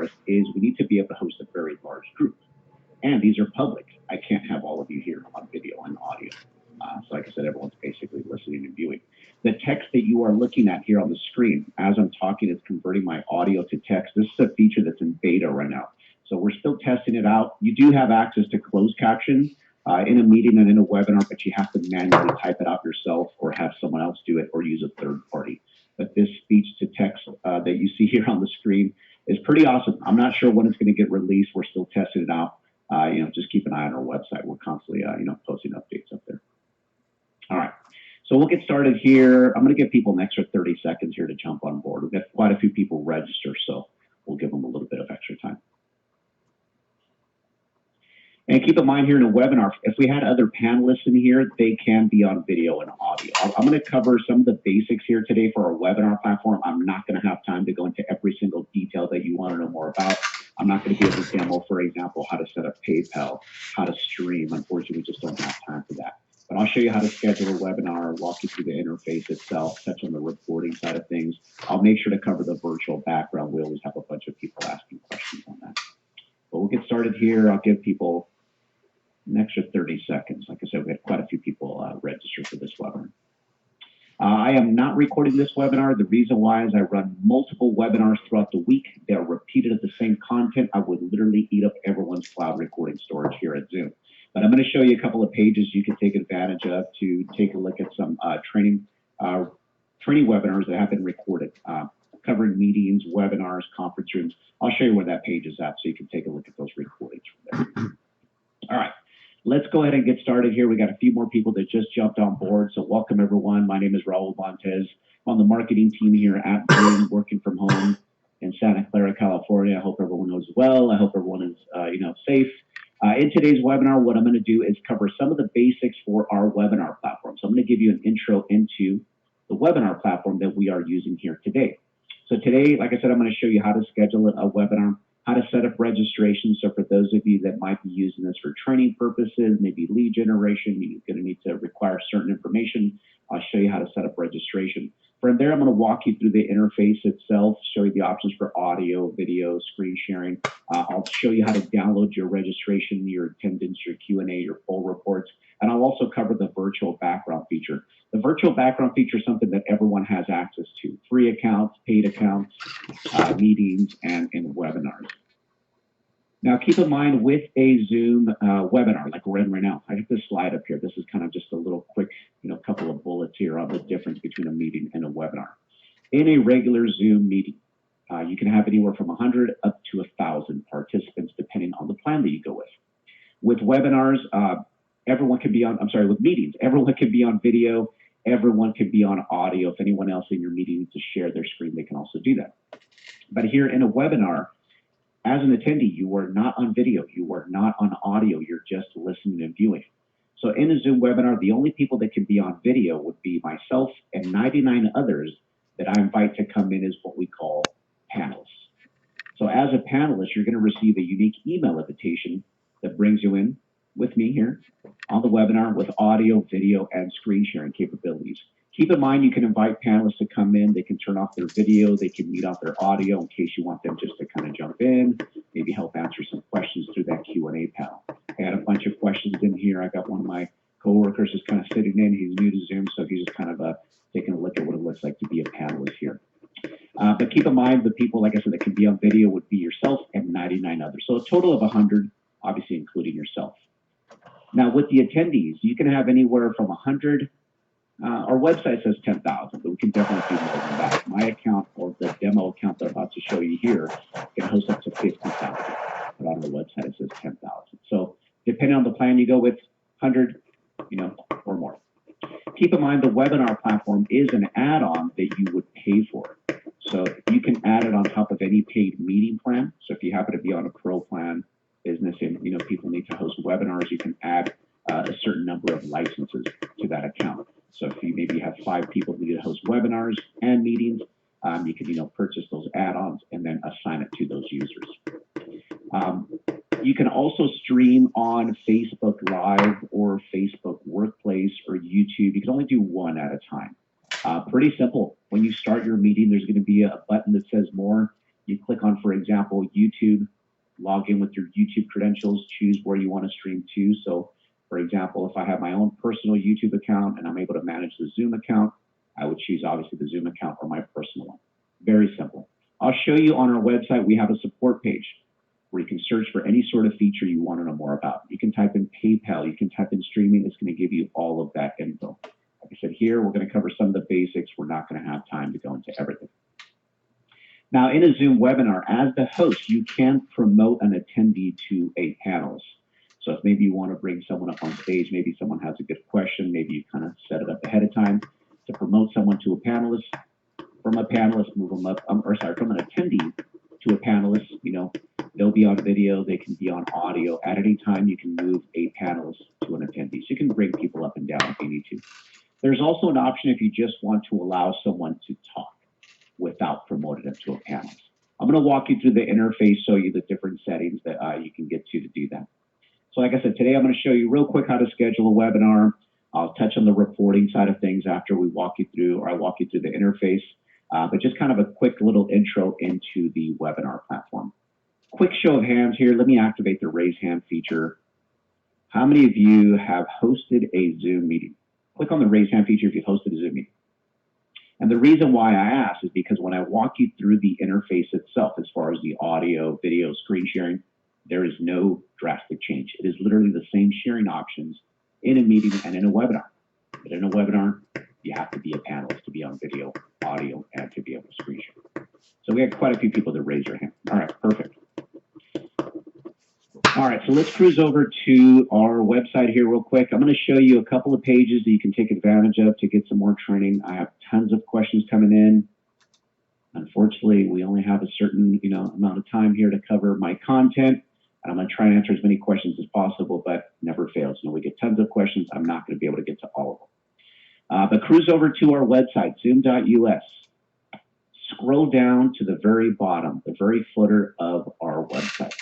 webinars is we need to be able to host a very large group. And these are public. I can't have all of you here on video and audio. So like I said, everyone's basically listening and viewing. The text that you are looking at here on the screen, as I'm talking, is converting my audio to text. This is a feature that's in beta right now. So we're still testing it out. You do have access to closed caption in a meeting and in a webinar, but you have to manually type it out yourself or have someone else do it or use a third party. But this speech to text that you see here on the screen is pretty awesome. I'm not sure when it's going to get released. We're still testing it out. Just keep an eye on our website. We're constantly, posting updates up there. All right. So we'll get started here. I'm going to give people an extra 30 seconds here to jump on board. We've got quite a few people register, so we'll give them a little bit of extra time. And keep in mind here in a webinar, if we had other panelists in here, they can be on video and audio. I'm going to cover some of the basics here today for our webinar platform. I'm not going to have time to go into every single detail that you want to know more about. I'm not going to be able to demo, for example, how to set up PayPal, how to stream. Unfortunately, we just don't have time for that. But I'll show you how to schedule a webinar, walk you through the interface itself, touch on the recording side of things. I'll make sure to cover the virtual background. We always have a bunch of people asking questions on that. But we'll get started here. I'll give people an extra 30 seconds. Like I said, we had quite a few people register for this webinar. I am not recording this webinar. The reason why is I run multiple webinars throughout the week. They're repeated at the same content. I would literally eat up everyone's cloud recording storage here at Zoom. But I'm going to show you a couple of pages you can take advantage of to take a look at some training webinars that have been recorded, covering meetings, webinars, conference rooms. I'll show you where that page is at so you can take a look at those recordings from there. All right. Let's go ahead and get started here. We got a few more people that just jumped on board. So welcome, everyone. My name is Raul Montez. I'm on the marketing team here at Zoom, working from home in Santa Clara, California. I hope everyone is well. I hope everyone is, safe. In today's webinar, what I'm going to do is cover some of the basics for our webinar platform. So I'm going to give you an intro into the webinar platform that we are using here today. So today, like I said, I'm going to show you how to schedule a webinar, how to set up registration. So for those of you that might be using this for training purposes, maybe lead generation, you're going to need to require certain information. I'll show you how to set up registration. From there, I'm going to walk you through the interface itself, show you the options for audio, video, screen sharing. I'll show you how to download your registration, your attendance, your Q&A, your poll reports, and I'll also cover the virtual background feature. The virtual background feature is something that everyone has access to. Free accounts, paid accounts, meetings, and webinars. Now, keep in mind with a Zoom webinar, like we're in right now, I have this slide up here. This is kind of just a little quick, couple of bullets here on the difference between a meeting and a webinar. In a regular Zoom meeting, you can have anywhere from 100 up to 1,000 participants, depending on the plan that you go with. With webinars, everyone can be on, with meetings, everyone can be on video, everyone can be on audio. If anyone else in your meeting needs to share their screen, they can also do that. But here in a webinar, as an attendee, you are not on video, you are not on audio, you're just listening and viewing. So in a Zoom webinar, the only people that can be on video would be myself and 99 others that I invite to come in as what we call panelists. So as a panelist, you're going to receive a unique email invitation that brings you in with me here on the webinar with audio, video, and screen sharing capabilities. Keep in mind, you can invite panelists to come in. They can turn off their video. They can mute off their audio in case you want them just to kind of jump in, maybe help answer some questions through that Q&A panel. I had a bunch of questions in here. I got one of my coworkers just kind of sitting in. He's new to Zoom, so he's just kind of taking a look at what it looks like to be a panelist here. But keep in mind, the people, like I said, that can be on video would be yourself and 99 others. So a total of 100, obviously including yourself. Now, with the attendees, you can have anywhere from 100. Our website says 10,000, but we can definitely do more than that. My account, or the demo account that I'm about to show you here, can host up to 50,000. But on the website, it says 10,000. So depending on the plan you go with, 100, or more. Keep in mind, the webinar platform is an add-on that you would pay for. So you can add it on top of any paid meeting plan. So if you happen to be on a pro plan, business, and people need to host webinars, you can add a certain number of licenses to that account. So if you maybe have 5 people who need to host webinars and meetings, you can purchase those add-ons and then assign it to those users. You can also stream on Facebook Live or Facebook Workplace or YouTube. You can only do one at a time. Pretty simple. When you start your meeting, there's going to be a button that says more. You click on, for example, YouTube, log in with your YouTube credentials, choose where you want to stream to. So, for example, if I have my own personal YouTube account and I'm able to manage the Zoom account, I would choose obviously the Zoom account or my personal one. Very simple. I'll show you on our website, we have a support page where you can search for any sort of feature you want to know more about. You can type in PayPal, you can type in streaming, it's going to give you all of that info. Like I said, here we're going to cover some of the basics. We're not going to have time to go into everything. Now, in a Zoom webinar, as the host, you can promote an attendee to a panelist. So if maybe you want to bring someone up on stage, maybe someone has a good question, maybe you kind of set it up ahead of time to promote someone to a panelist. From a panelist, move them up, from an attendee to a panelist, you know, they'll be on video, they can be on audio. At any time, you can move a panelist to an attendee. So you can bring people up and down if you need to. There's also an option if you just want to allow someone to talk without promoting them to a panelist. I'm going to walk you through the interface, show you the different settings that you can get to do that. So like I said, today I'm going to show you real quick how to schedule a webinar. I'll touch on the reporting side of things after we walk you through, or I walk you through the interface. But just kind of a quick little intro into the webinar platform. Quick show of hands here. Let me activate the raise hand feature. How many of you have hosted a Zoom meeting? Click on the raise hand feature if you've hosted a Zoom meeting. And the reason why I ask is because when I walk you through the interface itself, as far as the audio, video, screen sharing, there is no drastic change. It is literally the same sharing options in a meeting and in a webinar. But in a webinar, you have to be a panelist to be on video, audio, and to be able to screen share. So we had quite a few people that raised their hand. All right, perfect. All right, so let's cruise over to our website here real quick. I'm going to show you a couple of pages that you can take advantage of to get some more training. I have tons of questions coming in. Unfortunately, we only have a certain amount of time here to cover my content. And I'm going to try and answer as many questions as possible, but never fails. We get tons of questions. I'm not going to be able to get to all of them. But cruise over to our website, zoom.us. Scroll down to the very bottom, the very footer of our website.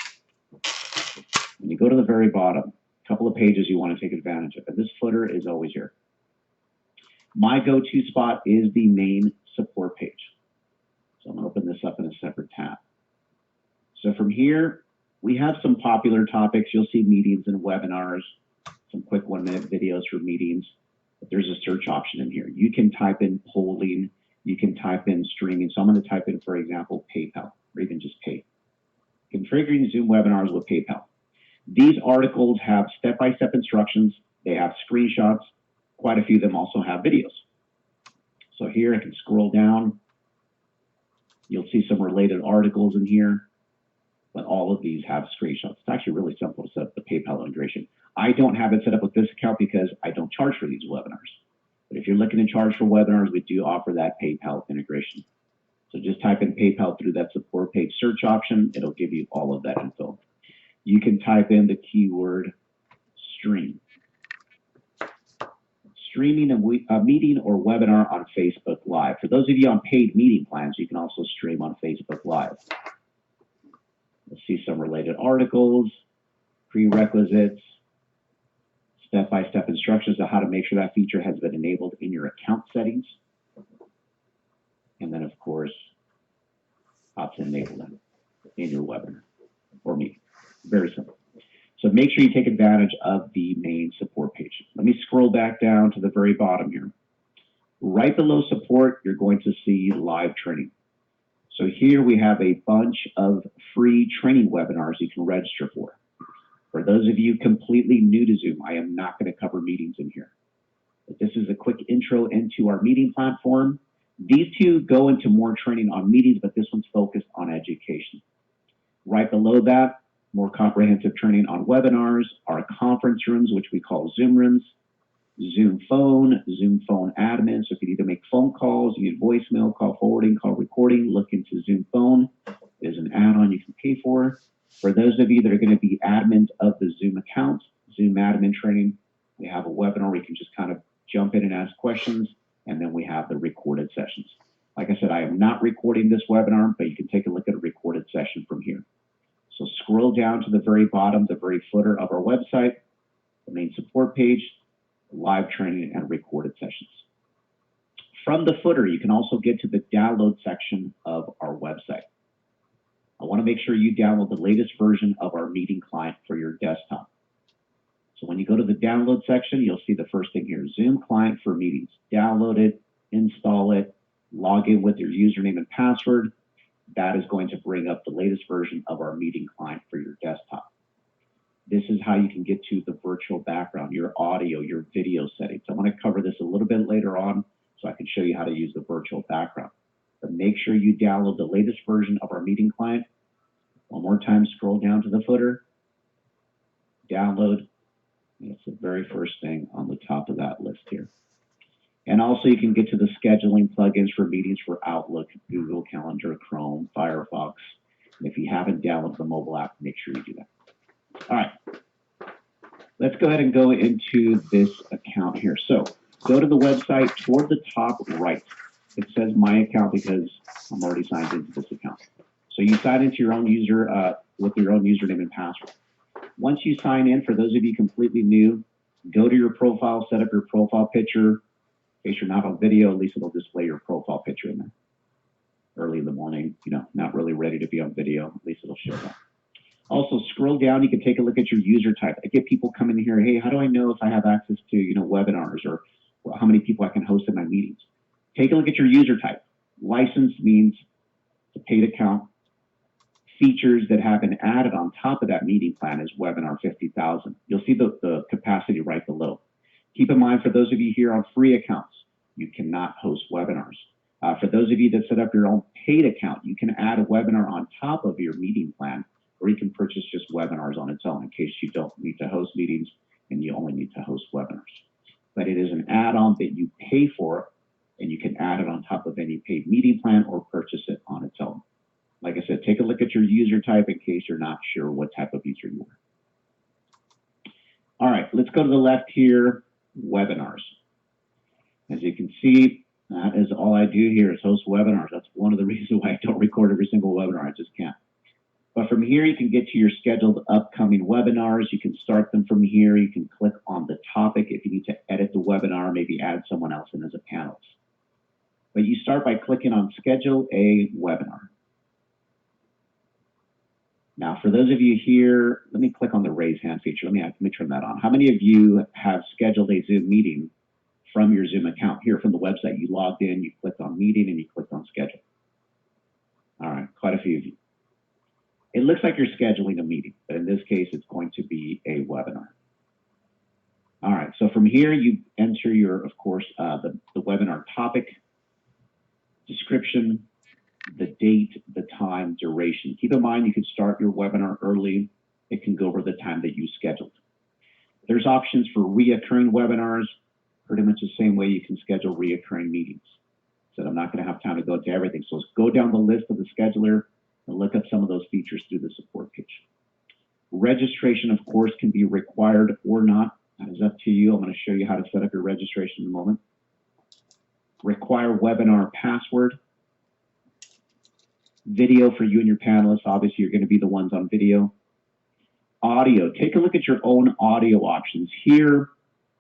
When you go to the very bottom, a couple of pages you want to take advantage of. And this footer is always here. My go-to spot is the main support page. So I'm going to open this up in a separate tab. So from here, we have some popular topics. You'll see meetings and webinars, some quick 1-minute videos for meetings. But there's a search option in here. You can type in polling. You can type in streaming. So I'm going to type in, for example, PayPal, or even just pay. Configuring Zoom webinars with PayPal. These articles have step-by-step instructions. They have screenshots. Quite a few of them also have videos. So here I can scroll down. You'll see some related articles in here, but all of these have screenshots. It's actually really simple to set up the PayPal integration. I don't have it set up with this account because I don't charge for these webinars. But if you're looking to charge for webinars, we do offer that PayPal integration. So just type in PayPal through that support page search option. It'll give you all of that info. You can type in the keyword stream. Streaming a meeting or webinar on Facebook Live. For those of you on paid meeting plans, you can also stream on Facebook Live. Let's see some related articles, prerequisites, step-by-step instructions on how to make sure that feature has been enabled in your account settings. And then, of course, how to enable them in your webinar or meeting. Very simple. So make sure you take advantage of the main support page. Let me scroll back down to the very bottom here. Right below support, you're going to see live training. So here we have a bunch of free training webinars you can register for. For those of you completely new to Zoom, I am not going to cover meetings in here. But this is a quick intro into our meeting platform. These two go into more training on meetings, but this one's focused on education. Right below that, more comprehensive training on webinars, our conference rooms, which we call Zoom rooms, Zoom phone admin. So if you need to make phone calls, you need voicemail, call forwarding, call recording, look into Zoom phone. There's an add-on you can pay for. For those of you that are going to be admins of the Zoom account, Zoom admin training, we have a webinar where you can just kind of jump in and ask questions, and then we have the recorded sessions. Like I said, I am not recording this webinar, but you can take a look at a recorded session from here. So scroll down to the very bottom, the very footer of our website, the main support page, live training and recorded sessions. From the footer, you can also get to the download section of our website. want to make sure you download the latest version of our meeting client for your desktop. So when you go to the download section, you'll see the first thing here, Zoom client for meetings. Download it, install it, log in with your username and password. That is going to bring up the latest version of our meeting client for your desktop. This is how you can get to the virtual background, your audio, your video settings. I want to cover this a little bit later on so I can show you how to use the virtual background. But make sure you download the latest version of our meeting client. One more time, scroll down to the footer, download. That's the very first thing on the top of that list here. And also you can get to the scheduling plugins for meetings for Outlook, Google Calendar, Chrome, Firefox. And if you haven't downloaded the mobile app, make sure you do that. All right, let's go ahead and go into this account here. So go to the website toward the top right. It says My Account because I'm already signed into this account. So you sign into your own user with your own username and password. Once you sign in, for those of you completely new, go to your profile, set up your profile picture. In case you're not on video, at least it'll display your profile picture in there. Early in the morning, you know, not really ready to be on video, at least it'll show that. Also, scroll down, you can take a look at your user type. I get people coming in here, hey, how do I know if I have access to, you know, webinars or how many people I can host in my meetings? Take a look at your user type. License means it's a paid account. Features that have been added on top of that meeting plan is Webinar 50,000. You'll see the capacity right below. Keep in mind, for those of you here on free accounts, you cannot host webinars. For those of you that set up your own paid account, you can add a webinar on top of your meeting plan, or you can purchase just webinars on its own in case you don't need to host meetings and you only need to host webinars. But it is an add-on that you pay for, and you can add it on top of any paid meeting plan or purchase it on its own. Like I said, take a look at your user type in case you're not sure what type of user you are. All right, let's go to the left here, webinars. As you can see, that is all I do here is host webinars. That's one of the reasons why I don't record every single webinar. I just can't. But from here, you can get to your scheduled upcoming webinars. You can start them from here. You can click on the topic if you need to edit the webinar, maybe add someone else in as a panelist. But you start by clicking on Schedule a Webinar. Now, for those of you here, let me click on the raise hand feature. Let me turn that on. How many of you have scheduled a Zoom meeting from your Zoom account here from the website? You logged in, you clicked on meeting, and you clicked on schedule. All right, quite a few of you. It looks like you're scheduling a meeting, but in this case, it's going to be a webinar. All right, so from here, you enter your, of course, the webinar topic, description, the date, the time, duration. Keep in mind, you can start your webinar early. It can go over the time that you scheduled. There's options for reoccurring webinars, pretty much the same way you can schedule reoccurring meetings. So I'm not going to have time to go into everything. So let's go down the list of the scheduler and look up some of those features through the support page. Registration, of course, can be required or not. That is up to you. I'm going to show you how to set up your registration in a moment. Require webinar password. Video for you and your panelists. Obviously, you're going to be the ones on video. Audio. Take a look at your own audio options. Here,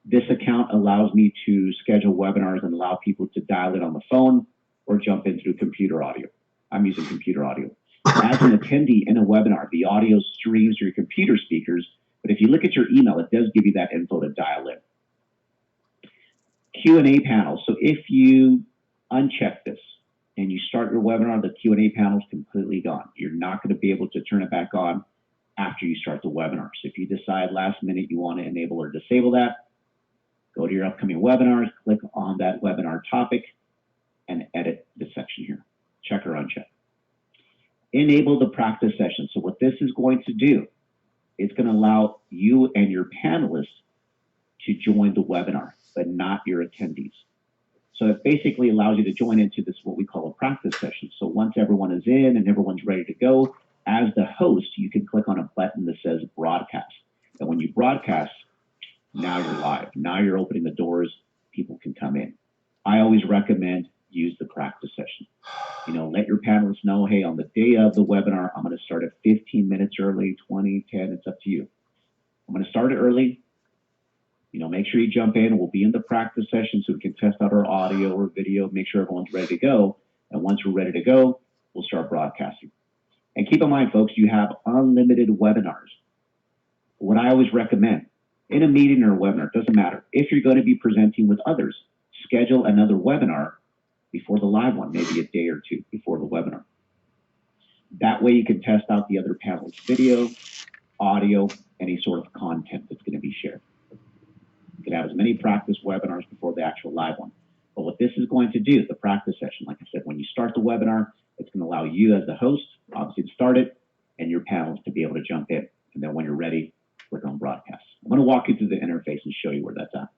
this account allows me to schedule webinars and allow people to dial it on the phone or jump in through computer audio. I'm using computer audio. As an attendee in a webinar, the audio streams through your computer speakers, but if you look at your email, it does give you that info to dial in. Q&A panel. So if you uncheck this and you start your webinar, the Q&A panel is completely gone. You're not going to be able to turn it back on after you start the webinar. So if you decide last minute you want to enable or disable that, go to your upcoming webinars, click on that webinar topic, and edit this section here. Check or uncheck. Enable the practice session. So what this is going to do, it's going to allow you and your panelists to join the webinar, but not your attendees. So it basically allows you to join into this, what we call a practice session. So once everyone is in and everyone's ready to go, as the host, you can click on a button that says broadcast. And when you broadcast, now you're live. Now you're opening the doors, people can come in. I always recommend use the practice session. You know, let your panelists know, hey, on the day of the webinar, I'm going to start at 15 minutes early, 20, 10, it's up to you. I'm going to start it early. You know, make sure you jump in. We'll be in the practice session so we can test out our audio or video, make sure everyone's ready to go. And once we're ready to go, we'll start broadcasting. And keep in mind, folks, you have unlimited webinars. What I always recommend in a meeting or a webinar, it doesn't matter. If you're going to be presenting with others, schedule another webinar before the live one, maybe a day or two before the webinar. That way you can test out the other panelists' video, audio, any sort of content that's going to be shared. You can have as many practice webinars before the actual live one. But what this is going to do, the practice session, like I said, when you start the webinar, it's going to allow you as the host, obviously, to start it, and your panelists to be able to jump in. And then when you're ready, click on broadcast. I'm going to walk you through the interface and show you where that's at.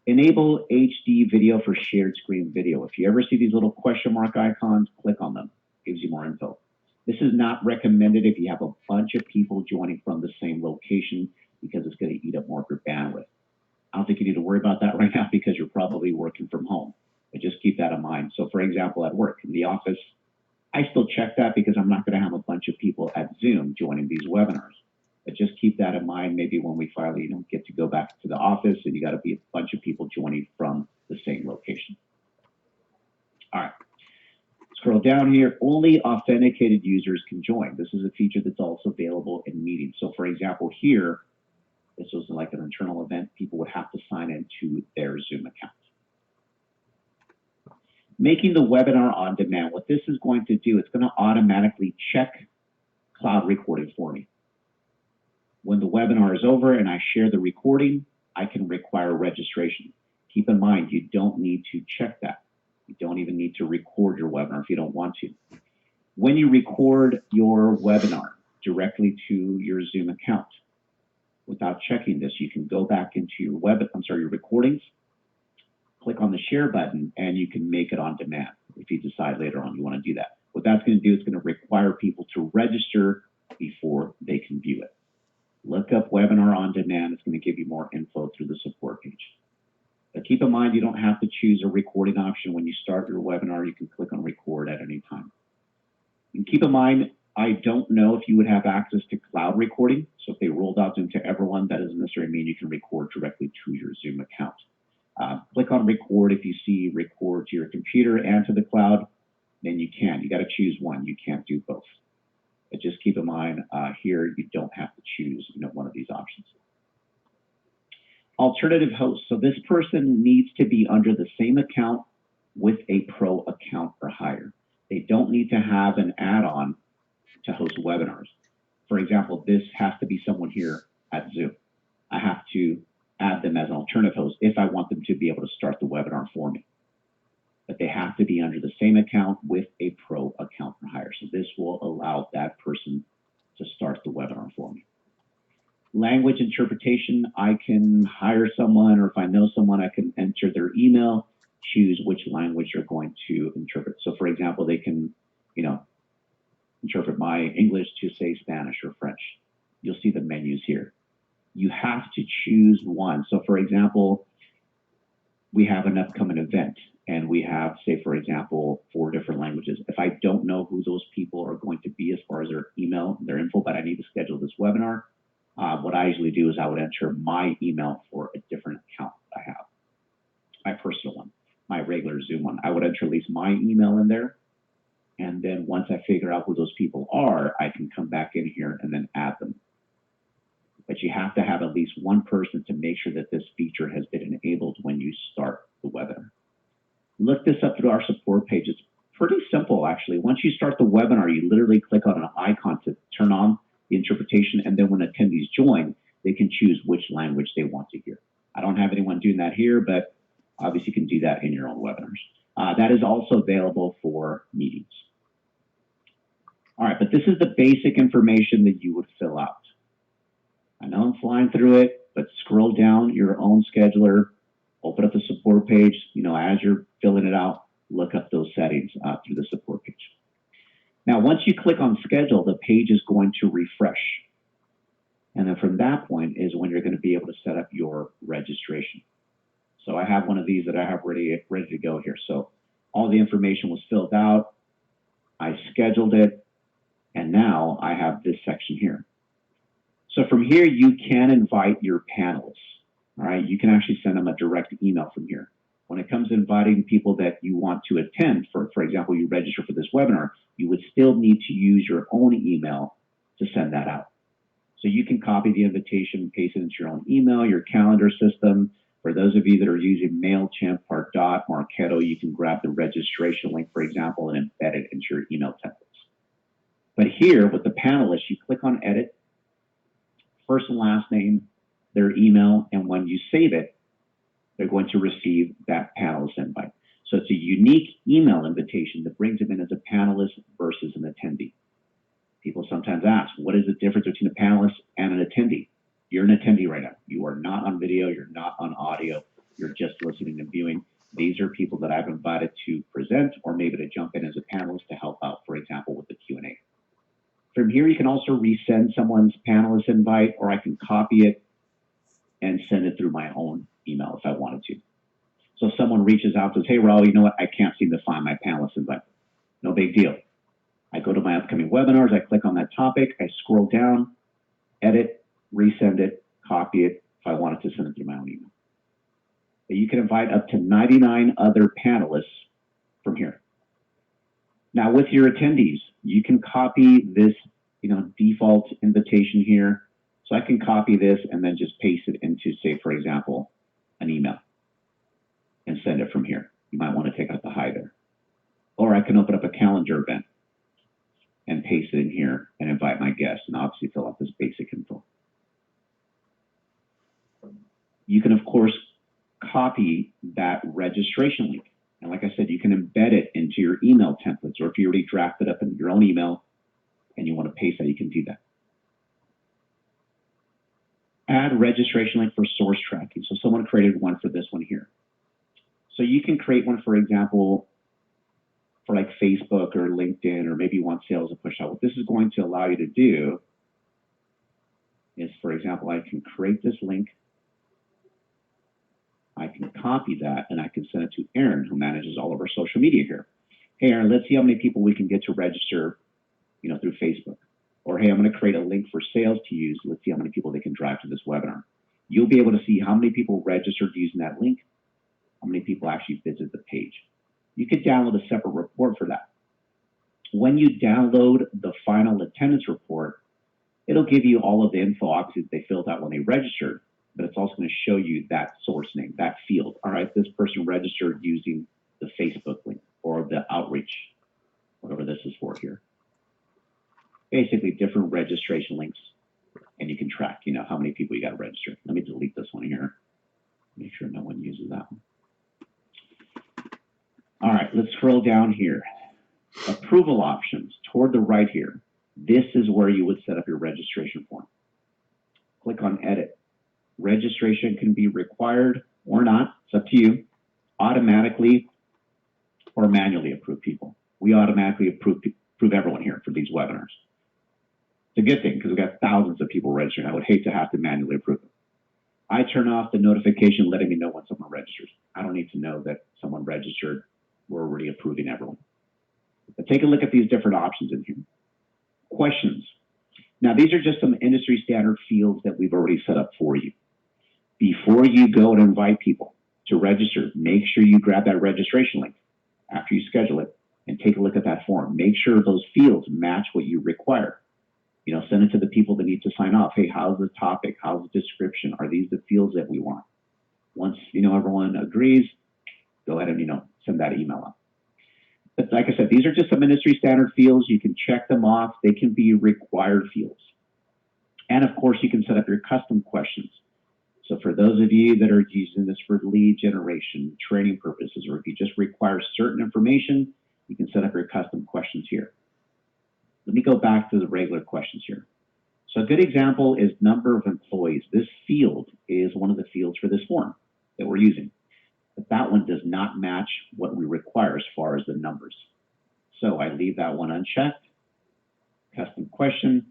Enable HD video for shared screen video. If you ever see these little question mark icons, click on them. It gives you more info. This is not recommended if you have a bunch of people joining from the same location because it's going to eat up more of your bandwidth. I don't think you need to worry about that right now because you're probably working from home. But just keep that in mind. So for example, at work, in the office, I still check that because I'm not going to have a bunch of people at Zoom joining these webinars. But just keep that in mind maybe when we finally get to go back to the office and you got to be a bunch of people joining from the same location. All right. Scroll down here, only authenticated users can join. This is a feature that's also available in meetings. So for example, here, this was like an internal event, people would have to sign into their Zoom account. Making the webinar on demand, what this is going to do, it's going to automatically check cloud recording for me. When the webinar is over and I share the recording, I can require registration. Keep in mind, you don't need to check that. You don't even need to record your webinar if you don't want to. When you record your webinar directly to your Zoom account, without checking this, you can go back into your your recordings, click on the share button, and you can make it on demand if you decide later on you want to do that. What that's going to do is going to require people to register before they can view it. Look up webinar on demand. It's going to give you more info through the support page. But keep in mind, you don't have to choose a recording option. When you start your webinar, you can click on record at any time. And keep in mind, I don't know if you would have access to cloud recording. So if they rolled out Zoom to everyone, that doesn't necessarily mean you can record directly to your Zoom account. Click on record if you see record to your computer and to the cloud, then you can. You got to choose one. You can't do both. But just keep in mind here, you don't have to choose one of these options. Alternative hosts. So this person needs to be under the same account with a pro account or higher. They don't need to have an add-on to host webinars. For example, this has to be someone here at Zoom. I have to add them as an alternative host if I want them to be able to start the webinar for me. But they have to be under the same account with a pro account or higher. So this will allow that person to start the webinar for me. Language interpretation, I can hire someone, or if I know someone, I can enter their email, choose which language they're going to interpret. So for example, they can, interpret my English to say Spanish or French. You'll see the menus here. You have to choose one. So for example, we have an upcoming event and we have, say, for example, 4 different languages. If I don't know who those people are going to be as far as their email, their info, but I need to schedule this webinar, what I usually do is I would enter my email for a different account I have, my personal one, my regular Zoom one. I would enter at least my email in there. And then once I figure out who those people are, I can come back in here and then add them. But you have to have at least one person to make sure that this feature has been enabled when you start the webinar. Look this up through our support page. It's pretty simple, actually. Once you start the webinar, you literally click on an icon to turn on the interpretation, and then when attendees join, they can choose which language they want to hear. I don't have anyone doing that here, but obviously you can do that in your own webinars. That is also available for meetings. All right, but this is the basic information that you would fill out. I know I'm flying through it, but scroll down your own scheduler, open up the support page. As you're filling it out, look up those settings through the support page. Now, once you click on schedule, the page is going to refresh. And then from that point is when you're going to be able to set up your registration. So I have one of these that I have ready to go here. So all the information was filled out. I scheduled it. And now I have this section here. So from here, you can invite your panelists. All right, you can actually send them a direct email from here. When it comes to inviting people that you want to attend, for example, you register for this webinar, you would still need to use your own email to send that out. So you can copy the invitation, paste it into your own email, your calendar system. For those of you that are using MailChimp, Pardot, Marketo, you can grab the registration link, for example, and embed it into your email templates. But here with the panelists, you click on edit, first and last name, their email, and when you save it, they're going to receive that panelist invite. So it's a unique email invitation that brings them in as a panelist versus an attendee. People sometimes ask, what is the difference between a panelist and an attendee? You're an attendee right now. You are not on video. You're not on audio. You're just listening and viewing. These are people that I've invited to present or maybe to jump in as a panelist to help out, for example, with the Q&A. From here, you can also resend someone's panelist invite, or I can copy it and send it through my own email if I wanted to. So if someone reaches out and says, hey, Raul, you know what? I can't seem to find my panelist invite. No big deal. I go to my upcoming webinars. I click on that topic. I scroll down, edit, resend it, copy it if I wanted to send it through my own email. But you can invite up to 99 other panelists from here. Now with your attendees, you can copy this, default invitation here. So I can copy this and then just paste it into, say, for example, an email and send it from here. You might want to take out the hi there. Or I can open up a calendar event and paste it in here and invite my guests and obviously fill out this basic info. You can, of course, copy that registration link. And like I said, you can embed it into your email templates, or if you already drafted up in your own email and you want to paste that, you can do that. Add registration link for source tracking. So someone created one for this one here. So you can create one, for example, for like Facebook or LinkedIn, or maybe you want sales to push out. What this is going to allow you to do is, for example, I can create this link. I can copy that and I can send it to Aaron, who manages all of our social media here. Hey, Aaron, let's see how many people we can get to register, through Facebook. Or, hey, I'm going to create a link for sales to use. Let's see how many people they can drive to this webinar. You'll be able to see how many people registered using that link, how many people actually visit the page. You could download a separate report for that. When you download the final attendance report, it'll give you all of the info, obviously, that they filled out when they registered, but it's also going to show you that source name, that field. All right, this person registered using the Facebook link or the outreach, whatever this is for here. Basically, different registration links, and you can track, how many people you got to register. Let me delete this one here. Make sure no one uses that one. All right, let's scroll down here. Approval options toward the right here. This is where you would set up your registration form. Click on edit. Registration can be required or not. It's up to you. Automatically or manually approve people. We automatically approve everyone here for these webinars. It's a good thing because we've got thousands of people registering. I would hate to have to manually approve them. I turn off the notification letting me know when someone registers. I don't need to know that someone registered. We're already approving everyone. But take a look at these different options in here. Questions. Now, these are just some industry standard fields that we've already set up for you. Before you go and invite people to register, make sure you grab that registration link after you schedule it and take a look at that form. Make sure those fields match what you require. Send it to the people that need to sign off. Hey, how's the topic? How's the description? Are these the fields that we want? Once, everyone agrees, go ahead and, send that email out. But like I said, these are just some industry standard fields. You can check them off. They can be required fields. And of course, you can set up your custom questions. So for those of you that are using this for lead generation, training purposes, or if you just require certain information, you can set up your custom questions here. Let me go back to the regular questions here. So a good example is number of employees. This field is one of the fields for this form that we're using. But that one does not match what we require as far as the numbers. So I leave that one unchecked. Custom question,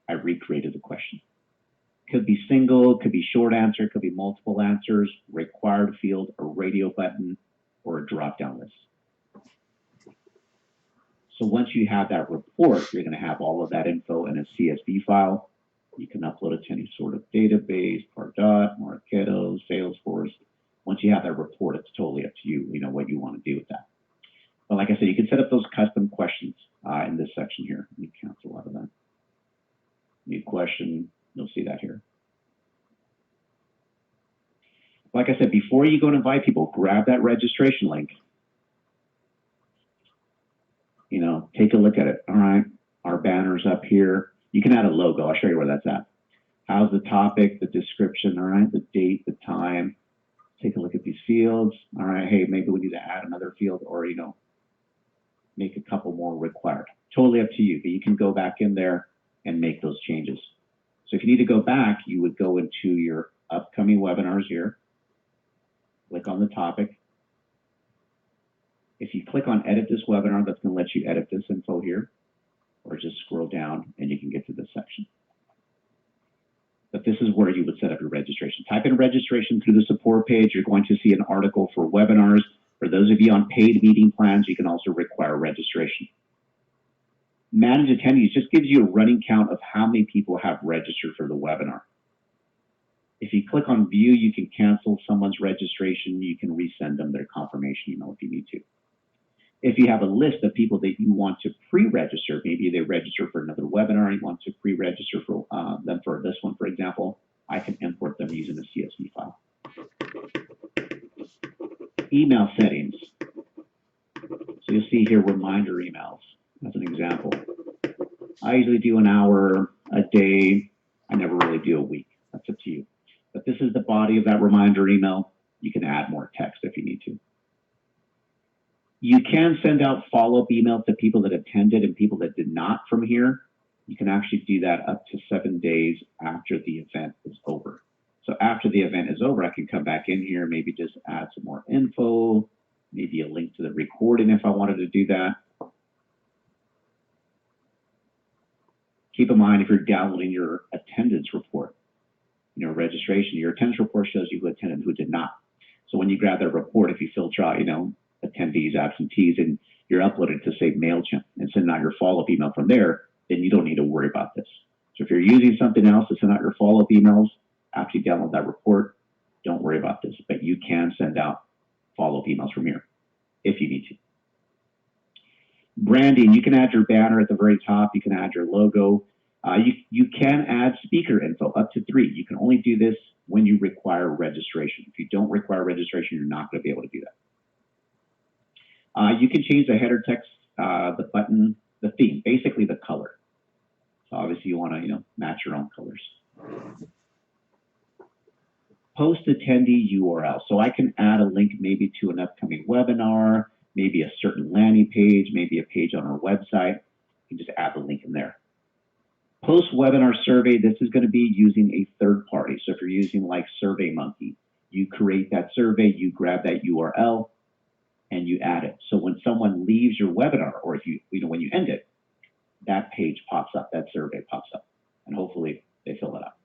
I recreated the question. Could be single, could be short answer, could be multiple answers, required field, a radio button, or a drop-down list. So once you have that report, you're going to have all of that info in a CSV file. You can upload it to any sort of database, Pardot, Marketo, Salesforce. Once you have that report, it's totally up to you, what you want to do with that. But like I said, you can set up those custom questions in this section here. Let me cancel out of that. New question, you'll see that here. Like I said, before you go and invite people, grab that registration link. Take a look at it. All right, our banner's up here. You can add a logo. I'll show you where that's at. How's the topic, the description, all right, the date, the time. Take a look at these fields. All right, hey, maybe we need to add another field or, make a couple more required. Totally up to you, but you can go back in there and make those changes. So if you need to go back, you would go into your upcoming webinars here, click on the topic. If you click on edit this webinar, that's going to let you edit this info here, or just scroll down and you can get to this section. But this is where you would set up your registration. Type in registration through the support page. You're going to see an article for webinars. For those of you on paid meeting plans, you can also require registration. Manage attendees just gives you a running count of how many people have registered for the webinar. If you click on view, you can cancel someone's registration. You can resend them their confirmation email if you need to. If you have a list of people that you want to pre-register, maybe they register for another webinar, you want to pre-register for them for this one, for example, I can import them using a CSV file. Email settings. So you'll see here reminder emails as an example. I usually do an hour a day. I never really do a week. That's up to you. But this is the body of that reminder email. You can add more text if you need to. You can send out follow-up emails to people that attended and people that did not from here. You can actually do that up to 7 days after the event is over. So after the event is over, I can come back in here, maybe just add some more info, maybe a link to the recording if I wanted to do that. Keep in mind, if you're downloading your attendance report, registration, your attendance report shows you who attended and who did not. So when you grab that report, if you filter out, attendees, absentees, and you're uploading to, say, MailChimp and send out your follow-up email from there, then you don't need to worry about this. So if you're using something else to send out your follow-up emails, after you download that report, don't worry about this. But you can send out follow-up emails from here if you need to. Branding, you can add your banner at the very top. You can add your logo. You can add speaker info up to 3. You can only do this when you require registration. If you don't require registration, you're not going to be able to do that. You can change the header text, the button, the theme, basically the color. So obviously you want to, match your own colors. Post attendee URL. So I can add a link maybe to an upcoming webinar, maybe a certain landing page, maybe a page on our website. You can just add the link in there. Post webinar survey. This is going to be using a third party. So if you're using like SurveyMonkey, you create that survey, you grab that URL, and you add it. So when someone leaves your webinar, or if when you end it, that page pops up, that survey pops up, and hopefully they fill it out.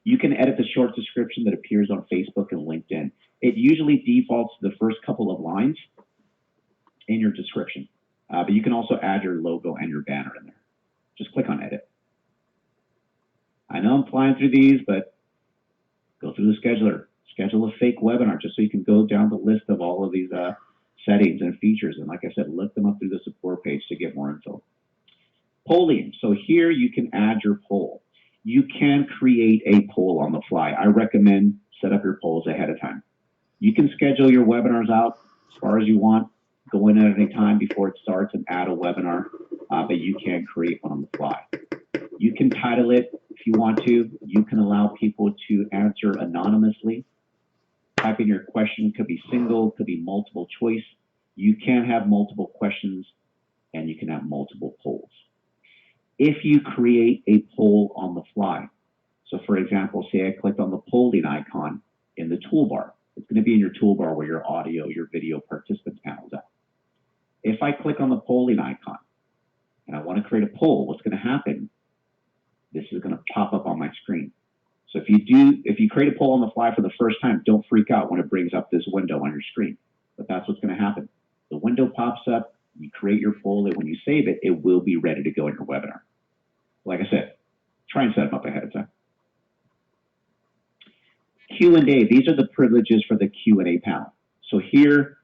You can edit the short description that appears on Facebook and LinkedIn. It usually defaults to the first couple of lines in your description, but you can also add your logo and your banner in there. Just click on edit. I know I'm flying through these, but go through the scheduler. Schedule a fake webinar just so you can go down the list of all of these settings and features. And like I said, look them up through the support page to get more info. Polling. So here you can add your poll. You can create a poll on the fly. I recommend set up your polls ahead of time. You can schedule your webinars out as far as you want. Go in at any time before it starts and add a webinar, but you can create one on the fly. You can title it if you want to. You can allow people to answer anonymously. Typing your question could be single, could be multiple choice. You can have multiple questions and you can have multiple polls. If you create a poll on the fly, so for example, say I clicked on the polling icon in the toolbar. It's going to be in your toolbar where your audio, your video participants panel is at. If I click on the polling icon and I want to create a poll, what's going to happen? This is going to pop up on my screen. So if you create a poll on the fly for the first time, don't freak out when it brings up this window on your screen. But that's what's going to happen. The window pops up, you create your poll, and when you save it, it will be ready to go in your webinar. Like I said, try and set them up ahead of time. Q&A, these are the privileges for the Q&A panel. So here,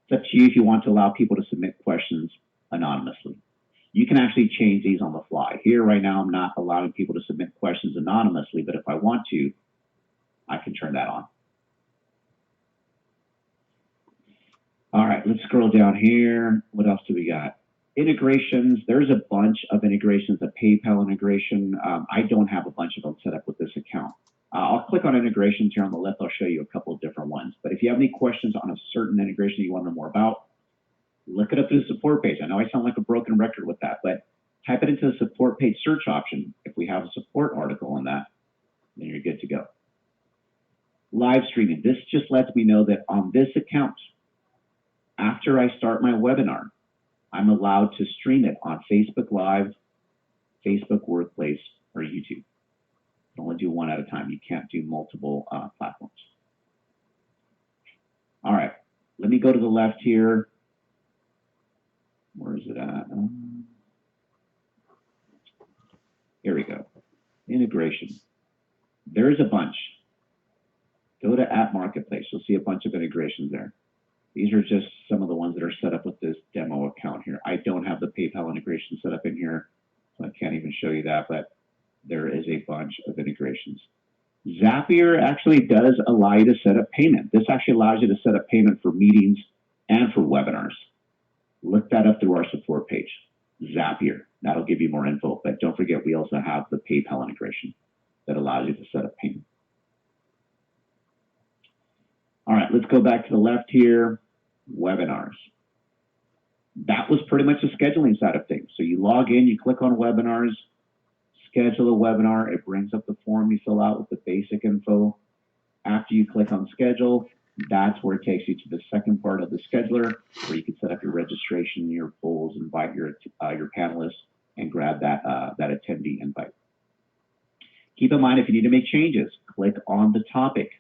it's up to you if you want to allow people to submit questions anonymously. You can actually change these on the fly. Here right now, I'm not allowing people to submit questions anonymously, but if I want to, I can turn that on. All right, let's scroll down here. What else do we got? Integrations, there's a bunch of integrations, a PayPal integration. I don't have a bunch of them set up with this account. I'll click on integrations here on the left. I'll show you a couple of different ones. But if you have any questions on a certain integration you want to know more about, look it up through the support page. I know I sound like a broken record with that, but type it into the support page search option. If we have a support article on that, then you're good to go. Live streaming. This just lets me know that on this account, after I start my webinar, I'm allowed to stream it on Facebook Live, Facebook Workplace, or YouTube. You can only do one at a time. You can't do multiple platforms. All right, let me go to the left here. Where is it at? Here we go. Integration. There's a bunch. Go to App Marketplace. You'll see a bunch of integrations there. These are just some of the ones that are set up with this demo account here. I don't have the PayPal integration set up in here, so I can't even show you that, but there is a bunch of integrations. Zapier actually does allow you to set up payment. This actually allows you to set up payment for meetings and for webinars. Look that up through our support page. Zapier, that'll give you more info, but don't forget we also have the PayPal integration that allows you to set up payment. All right, let's go back to the left here. Webinars. That was pretty much the scheduling side of things. So you log in, you click on webinars, schedule a webinar. It brings up the form you fill out with the basic info. After you click on schedule, that's where it takes you to the second part of the scheduler, where you can set up your registration, your polls, invite your panelists, and grab that attendee invite. Keep in mind, if you need to make changes, click on the topic.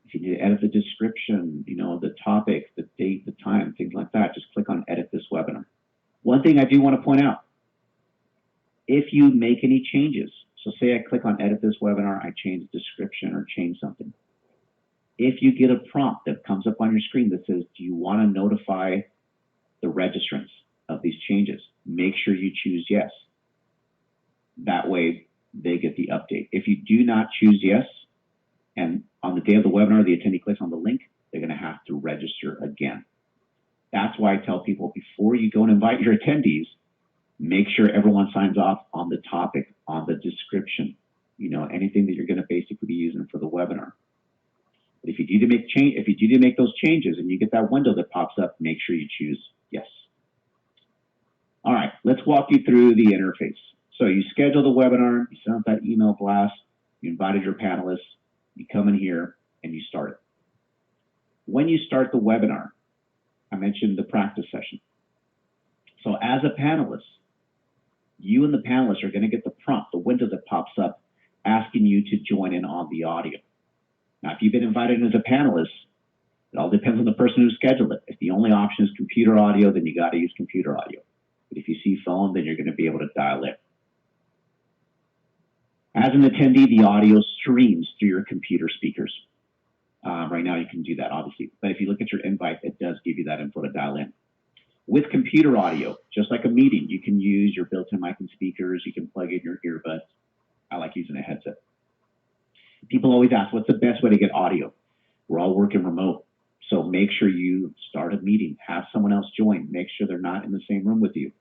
If you need to edit the description, the topic, the date, the time, things like that, just click on edit this webinar. One thing I do want to point out, if you make any changes, so say I click on edit this webinar, I change the description or change something. If you get a prompt that comes up on your screen that says, do you want to notify the registrants of these changes? Make sure you choose yes. That way they get the update. If you do not choose yes, and on the day of the webinar, the attendee clicks on the link, they're going to have to register again. That's why I tell people before you go and invite your attendees, make sure everyone signs off on the topic, on the description, anything that you're going to basically be using for the webinar. But if you do to make those changes and you get that window that pops up, make sure you choose yes. All right, let's walk you through the interface. So you schedule the webinar, you send out that email blast, you invited your panelists, you come in here and you start it. When you start the webinar, I mentioned the practice session. So as a panelist, you and the panelists are going to get the prompt, the window that pops up, asking you to join in on the audio. Now, if you've been invited in as a panelist, it all depends on the person who scheduled it. If the only option is computer audio, then you got to use computer audio. But if you see phone, then you're going to be able to dial in. As an attendee, the audio streams through your computer speakers. Right now, you can do that, obviously. But if you look at your invite, it does give you that info to dial in. With computer audio, just like a meeting, you can use your built-in mic and speakers. You can plug in your earbuds. I like using a headset. People always ask, what's the best way to get audio? We're all working remote. So make sure you start a meeting, have someone else join, make sure they're not in the same room with you.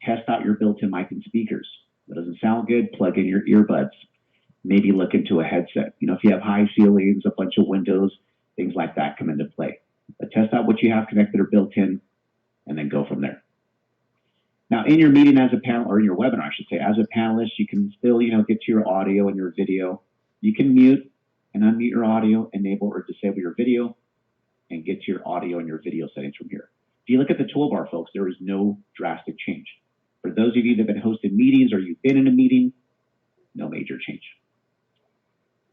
Test out your built-in mic and speakers. If it doesn't sound good, plug in your earbuds. Maybe look into a headset. If you have high ceilings, a bunch of windows, things like that come into play. But test out what you have connected or built in, and then go from there. Now, in your meeting as a panel, or in your webinar, I should say, as a panelist, you can still, get to your audio and your video. You can mute and unmute your audio, enable or disable your video, and get to your audio and your video settings from here. If you look at the toolbar, folks, there is no drastic change. For those of you that have been hosting meetings or you've been in a meeting, no major change.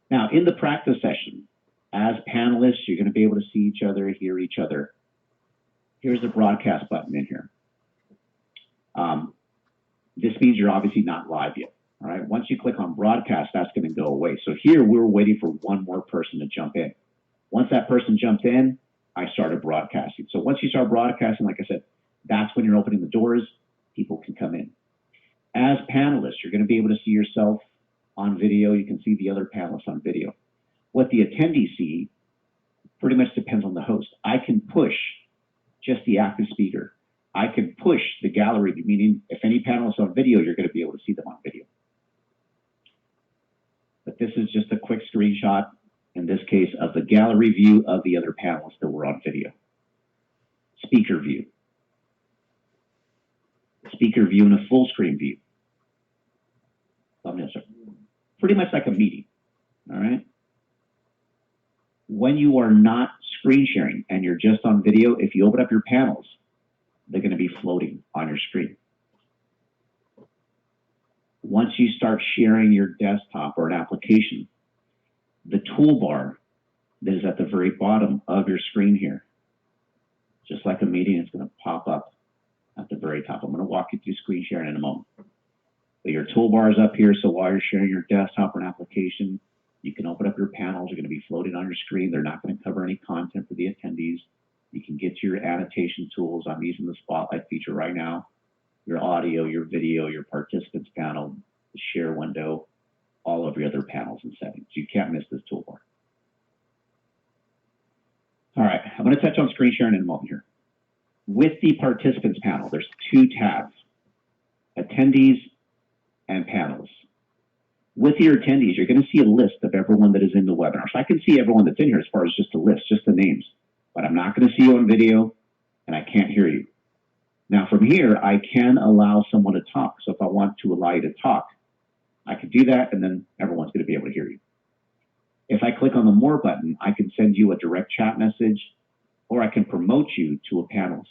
Now, in the practice session, as panelists, you're going to be able to see each other, hear each other. Here's the broadcast button in here. This means you're obviously not live yet. All right, once you click on broadcast, that's going to go away. So here we're waiting for one more person to jump in. Once that person jumps in, I started broadcasting. So once you start broadcasting, like I said, that's when you're opening the doors, people can come in. As panelists, you're going to be able to see yourself on video. You can see the other panelists on video. What the attendees see pretty much depends on the host. I can push just the active speaker. I can push the gallery, meaning if any panelists on video, you're going to be able to see them on video. But this is just a quick screenshot, in this case, of the gallery view of the other panelists that were on video. Speaker view. Speaker view and a full screen view. Thumbnail, pretty much like a meeting, all right? When you are not screen sharing and you're just on video, if you open up your panels, they're going to be floating on your screen. Once you start sharing your desktop or an application, the toolbar that is at the very bottom of your screen here, just like a meeting, it's going to pop up at the very top. I'm going to walk you through screen sharing in a moment. But your toolbar is up here, so while you're sharing your desktop or an application, you can open up your panels. They're going to be floating on your screen. They're not going to cover any content for the attendees. You can get to your annotation tools. I'm using the Spotlight feature right now. Your audio, your video, your participants panel, the share window, all of your other panels and settings. You can't miss this toolbar. All right, I'm going to touch on screen sharing in a moment here. With the participants panel, there's two tabs, attendees and panelists. With your attendees, you're going to see a list of everyone that is in the webinar. So I can see everyone that's in here as far as just a list, just the names. But I'm not going to see you on video, and I can't hear you. Now from here, I can allow someone to talk. So if I want to allow you to talk, I can do that, and then everyone's going to be able to hear you. If I click on the More button, I can send you a direct chat message, or I can promote you to a panelist.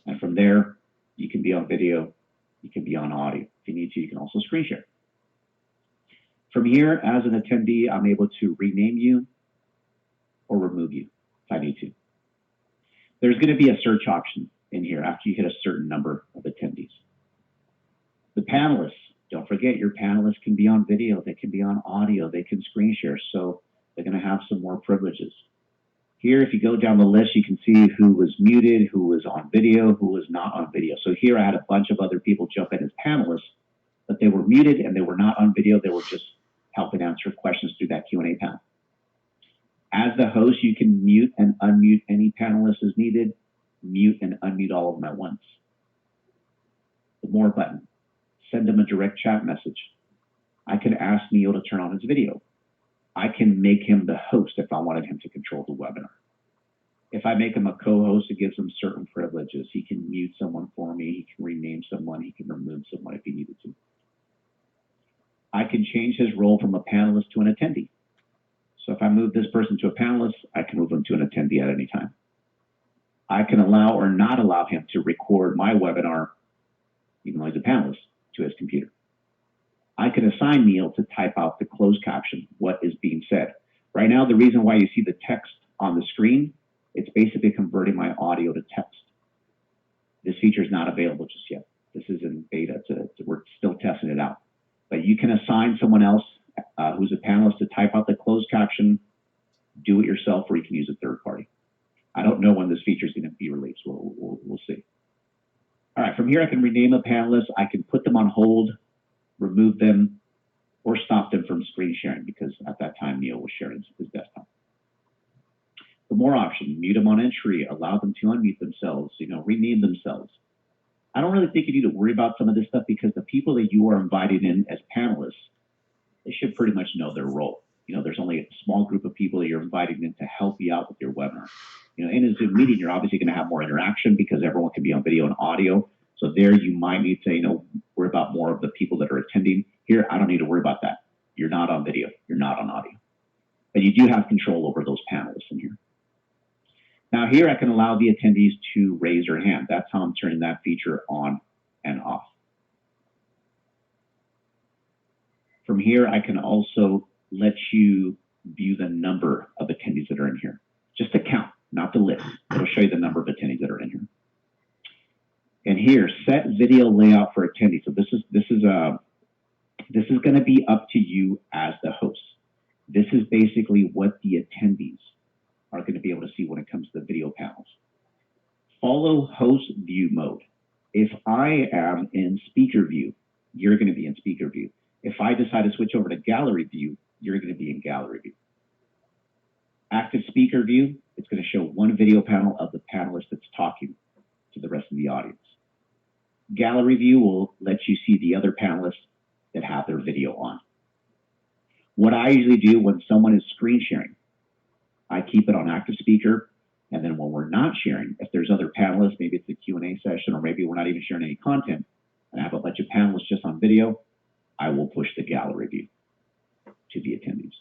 And from there, you can be on video, you can be on audio. If you need to, you can also screen share. From here, as an attendee, I'm able to rename you or remove you if I need to. There's going to be a search option in here after you hit a certain number of attendees. The panelists, don't forget your panelists can be on video, they can be on audio, they can screen share, so they're going to have some more privileges. Here, if you go down the list, you can see who was muted, who was on video, who was not on video. So here I had a bunch of other people jump in as panelists, but they were muted and they were not on video, they were just helping answer questions through that Q&A panel. As the host, you can mute and unmute any panelist as needed, mute and unmute all of them at once. The More button, send them a direct chat message. I can ask Neil to turn on his video. I can make him the host if I wanted him to control the webinar. If I make him a co-host, it gives him certain privileges. He can mute someone for me, he can rename someone, he can remove someone if he needed to. I can change his role from a panelist to an attendee. So if I move this person to a panelist, I can move him to an attendee at any time. I can allow or not allow him to record my webinar, even though he's a panelist, to his computer. I can assign Neil to type out the closed caption, what is being said. Right now, the reason why you see the text on the screen, it's basically converting my audio to text. This feature is not available just yet. This is in beta, we're still testing it out. But you can assign someone else who's a panelist to type out the closed caption, do it yourself, or you can use a third party. I don't know when this feature is going to be released. We'll see. All right, from here I can rename a panelist. I can put them on hold, remove them, or stop them from screen sharing because at that time Neil was sharing his desktop. The More option, mute them on entry, allow them to unmute themselves, rename themselves. I don't really think you need to worry about some of this stuff because the people that you are inviting in as panelists, they should pretty much know their role. There's only a small group of people that you're inviting in to help you out with your webinar. In a Zoom meeting, you're obviously going to have more interaction because everyone can be on video and audio. So there you might need to, worry about more of the people that are attending. Here, I don't need to worry about that. You're not on video, you're not on audio. But you do have control over those panelists in here. Now here I can allow the attendees to raise their hand. That's how I'm turning that feature on and off. From here, I can also let you view the number of attendees that are in here. Just a count, not the list. It'll show you the number of attendees that are in here. And here, set video layout for attendees. So this is This is going to be up to you as the host. This is basically what the attendees are going to be able to see when it comes to the video panels. Follow host view mode. If I am in speaker view, you're going to be in speaker view. If I decide to switch over to gallery view, you're going to be in gallery view. Active speaker view, it's going to show one video panel of the panelist that's talking to the rest of the audience. Gallery view will let you see the other panelists that have their video on. What I usually do when someone is screen sharing, I keep it on active speaker, and then when we're not sharing, if there's other panelists, maybe it's a Q&A session, or maybe we're not even sharing any content, and I have a bunch of panelists just on video, I will push the gallery view to the attendees.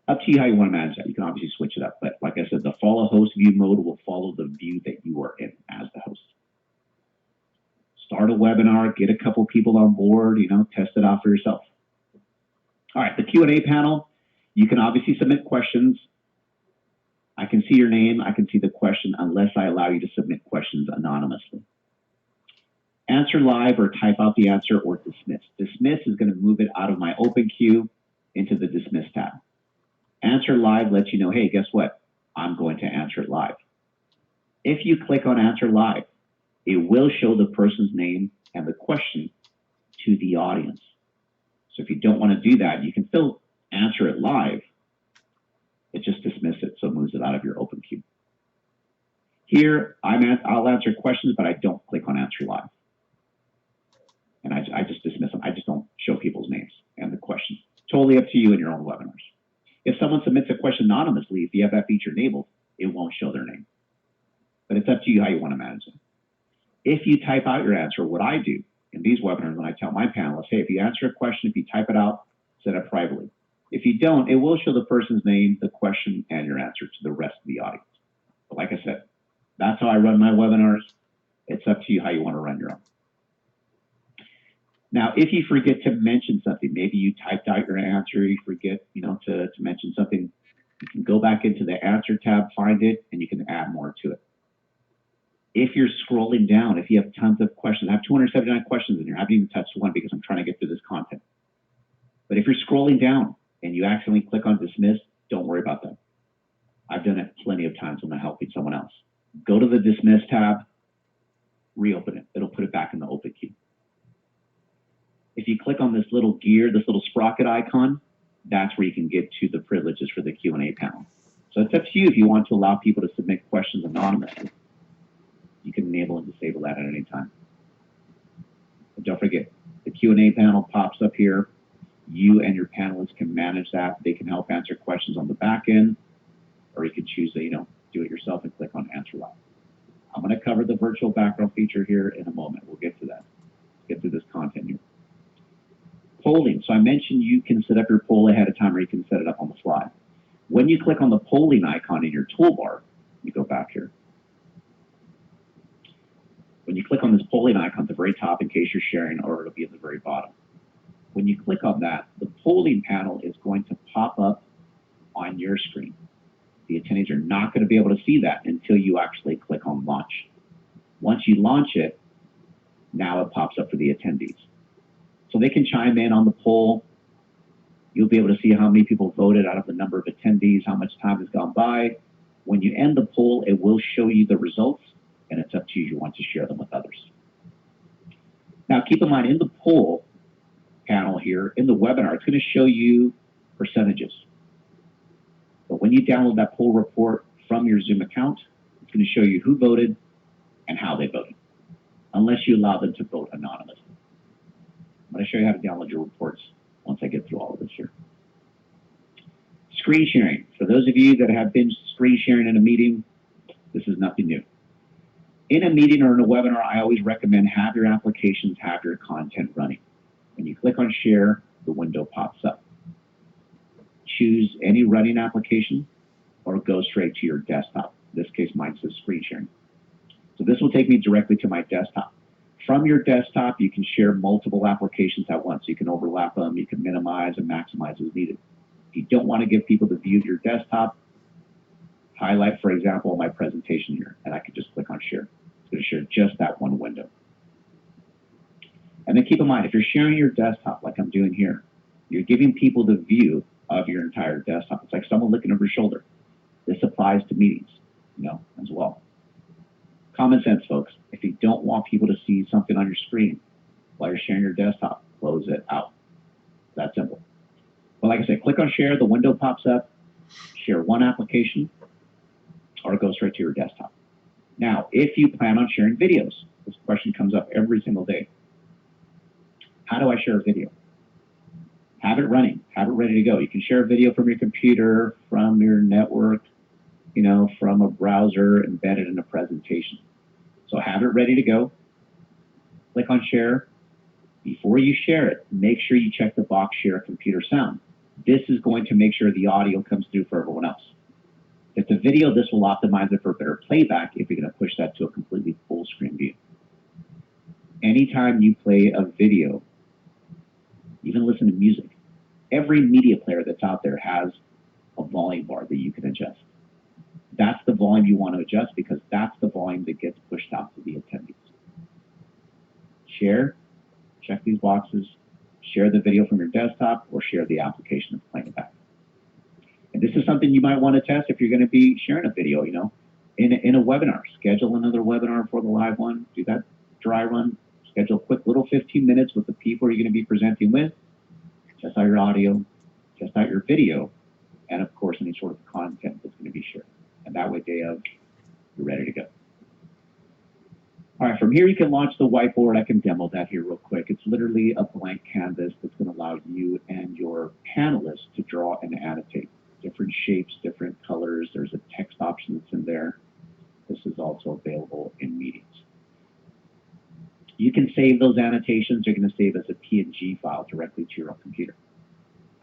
Up to you how you want to manage that. You can obviously switch it up, but like I said, the follow host view mode will follow the view that you are in as the host. Start a webinar, get a couple people on board, test it out for yourself. All right, the Q&A panel, you can obviously submit questions. I can see your name, I can see the question, unless I allow you to submit questions anonymously. Answer live or type out the answer, or dismiss. Dismiss is going to move it out of my open queue into the dismiss tab. Answer live lets you know, hey, guess what? I'm going to answer it live. If you click on answer live, it will show the person's name and the question to the audience. So if you don't want to do that, you can still answer it live. It just dismiss it, so it moves it out of your open queue. Here, I'll answer questions, but I don't click on answer live. And I just dismiss them. I just don't show people's names and the questions. Totally up to you in your own webinars. If someone submits a question anonymously, if you have that feature enabled, it won't show their name. But it's up to you how you want to manage it. If you type out your answer, what I do in these webinars when I tell my panelists, hey, if you answer a question, if you type it out, set it privately. If you don't, it will show the person's name, the question, and your answer to the rest of the audience. But like I said, that's how I run my webinars. It's up to you how you want to run your own. Now, if you forget to mention something, maybe you typed out your answer, you forget, to mention something, you can go back into the answer tab, find it, and you can add more to it. If you're scrolling down, if you have tons of questions, I have 279 questions in here. I haven't even touched one because I'm trying to get through this content. But if you're scrolling down and you accidentally click on dismiss, don't worry about that. I've done it plenty of times when I'm helping someone else. Go to the dismiss tab, reopen it. It'll put it back in the open queue. If you click on this little gear, this little sprocket icon, that's where you can get to the privileges for the Q&A panel. So it's up to you if you want to allow people to submit questions anonymously. You can enable and disable that at any time. But don't forget, the Q&A panel pops up here. You and your panelists can manage that. They can help answer questions on the back end, or you can choose to, do it yourself and click on answer live. I'm going to cover the virtual background feature here in a moment. We'll get to that. Let's get through this content here. Polling. So I mentioned you can set up your poll ahead of time, or you can set it up on the fly. When you click on the polling icon in your toolbar, you go back here. When you click on this polling icon at the very top, in case you're sharing, or it'll be at the very bottom. When you click on that, the polling panel is going to pop up on your screen. The attendees are not going to be able to see that until you actually click on launch. Once you launch it, now it pops up for the attendees. So they can chime in on the poll. You'll be able to see how many people voted out of the number of attendees, how much time has gone by. When you end the poll, it will show you the results, and it's up to you if you want to share them with others. Now, keep in mind, in the poll panel here, in the webinar, it's going to show you percentages. But when you download that poll report from your Zoom account, it's going to show you who voted and how they voted, unless you allow them to vote anonymously. I'm going to show you how to download your reports once I get through all of this here. Screen sharing. For those of you that have been screen sharing in a meeting, this is nothing new. In a meeting or in a webinar, I always recommend have your applications, have your content running. When you click on share, the window pops up. Choose any running application or go straight to your desktop. In this case, mine says screen sharing. So this will take me directly to my desktop. From your desktop, you can share multiple applications at once. You can overlap them, you can minimize and maximize as needed. If you don't want to give people the view of your desktop, highlight, for example, my presentation here, and I can just click on share. It's going to share just that one window. And And then keep in mind, if you're sharing your desktop like I'm doing here, you're giving people the view of your entire desktop. It's like someone looking over your shoulder. This applies to meetings, as well. Common sense, folks. If you don't want people to see something on your screen while you're sharing your desktop, close it out. That simple. But like I said, click on share, the window pops up, share one application, or go straight to your desktop. Now, if you plan on sharing videos, this question comes up every single day. How do I share a video? Have it running, have it ready to go. You can share a video from your computer, from your network, from a browser embedded in a presentation. So have it ready to go. Click on share. Before you share it, make sure you check the box share computer sound. This is going to make sure the audio comes through for everyone else. If it's a video, this will optimize it for better playback if you're going to push that to a completely full screen view. Anytime you play a video, even listen to music, every media player that's out there has a volume bar that you can adjust. That's the volume you want to adjust because that's the volume that gets pushed out to the attendees. Share, check these boxes, share the video from your desktop, or share the application that's playing it back. And this is something you might want to test if you're going to be sharing a video, in a webinar. Schedule another webinar for the live one, do that dry run, schedule a quick little 15 minutes with the people you're going to be presenting with, test out your audio, test out your video, and of course any sort of content that's going to be shared. And that way, day of, you're ready to go. All right, from here you can launch the whiteboard. I can demo that here real quick. It's literally a blank canvas that's going to allow you and your panelists to draw and annotate. Different shapes, different colors. There's a text option that's in there. This is also available in meetings. You can save those annotations. They're going to save as a PNG file directly to your own computer.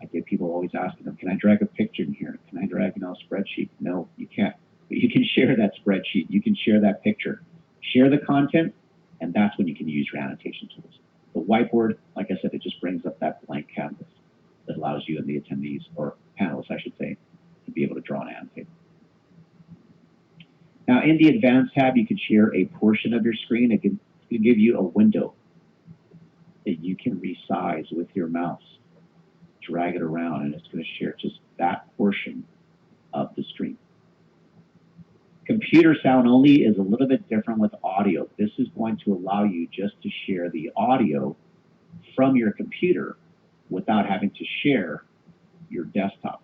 I get people always asking them, can I drag a picture in here? Can I drag, a spreadsheet? No, you can't. But you can share that spreadsheet. You can share that picture. Share the content, and that's when you can use your annotation tools. The whiteboard, like I said, it just brings up that blank canvas that allows you and the attendees, or panelists, I should say, to be able to draw and annotate. Now, in the Advanced tab, you can share a portion of your screen. It can give you a window that you can resize with your mouse. Drag it around, and it's going to share just that portion of the screen. Computer sound only is a little bit different with audio. This is going to allow you just to share the audio from your computer without having to share your desktop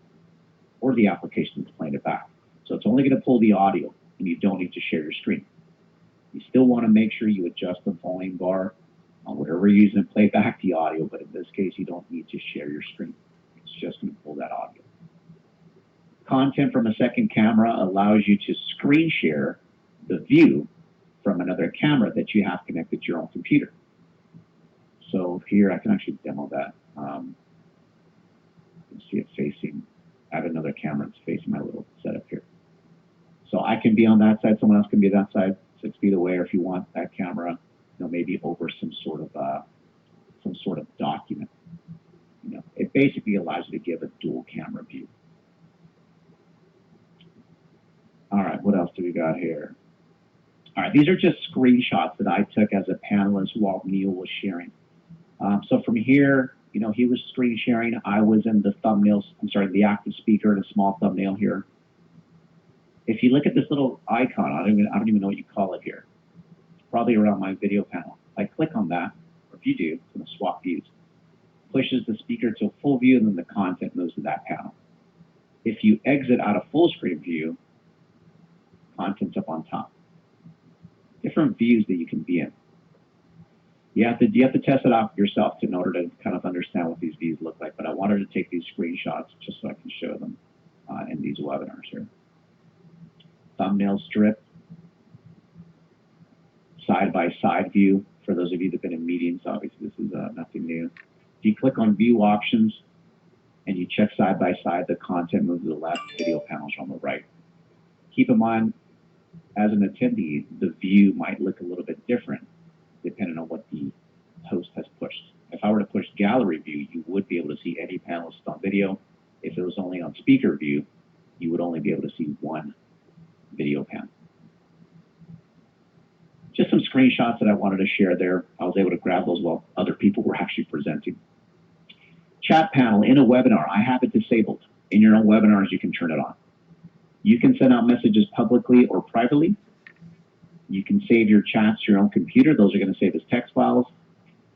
or the application that's playing it back. So it's only going to pull the audio, and you don't need to share your screen. You still want to make sure you adjust the volume bar on whatever you're using to play back the audio, but in this case, you don't need to share your screen. It's just going to pull that audio. Content from a second camera allows you to screen share the view from another camera that you have connected to your own computer. So here, I can actually demo that. You can see it facing, I have another camera that's facing my little setup here. So I can be on that side, someone else can be on that side, 6 feet away, or if you want that camera, maybe over some sort of document. It basically allows you to give a dual camera view. All right, what else do we got here? All right, these are just screenshots that I took as a panelist while Neil was sharing. So from here, he was screen sharing. I was in the thumbnails, the active speaker in a small thumbnail here. If you look at this little icon, I don't even know what you call it here. It's probably around my video panel. If I click on that, or if you do, it's going to swap views. Pushes the speaker to a full view, and then the content moves to that panel. If you exit out of full screen view, content's up on top. Different views that you can be in. You have to test it out yourself in order to kind of understand what these views look like. But I wanted to take these screenshots just so I can show them in these webinars here. Thumbnail strip, side-by-side view. For those of you that have been in meetings, obviously this is nothing new. If you click on view options and you check side-by-side, the content moves to the left, video panels are on the right. Keep in mind, as an attendee, the view might look a little bit different depending on what the host has pushed. If I were to push gallery view, you would be able to see any panelist on video. If it was only on speaker view, you would only be able to see one video panel. Just some screenshots that I wanted to share there. I was able to grab those while other people were actually presenting. Chat panel in a webinar, I have it disabled. In your own webinars, you can turn it on. You can send out messages publicly or privately. You can save your chats to your own computer. Those are going to save as text files.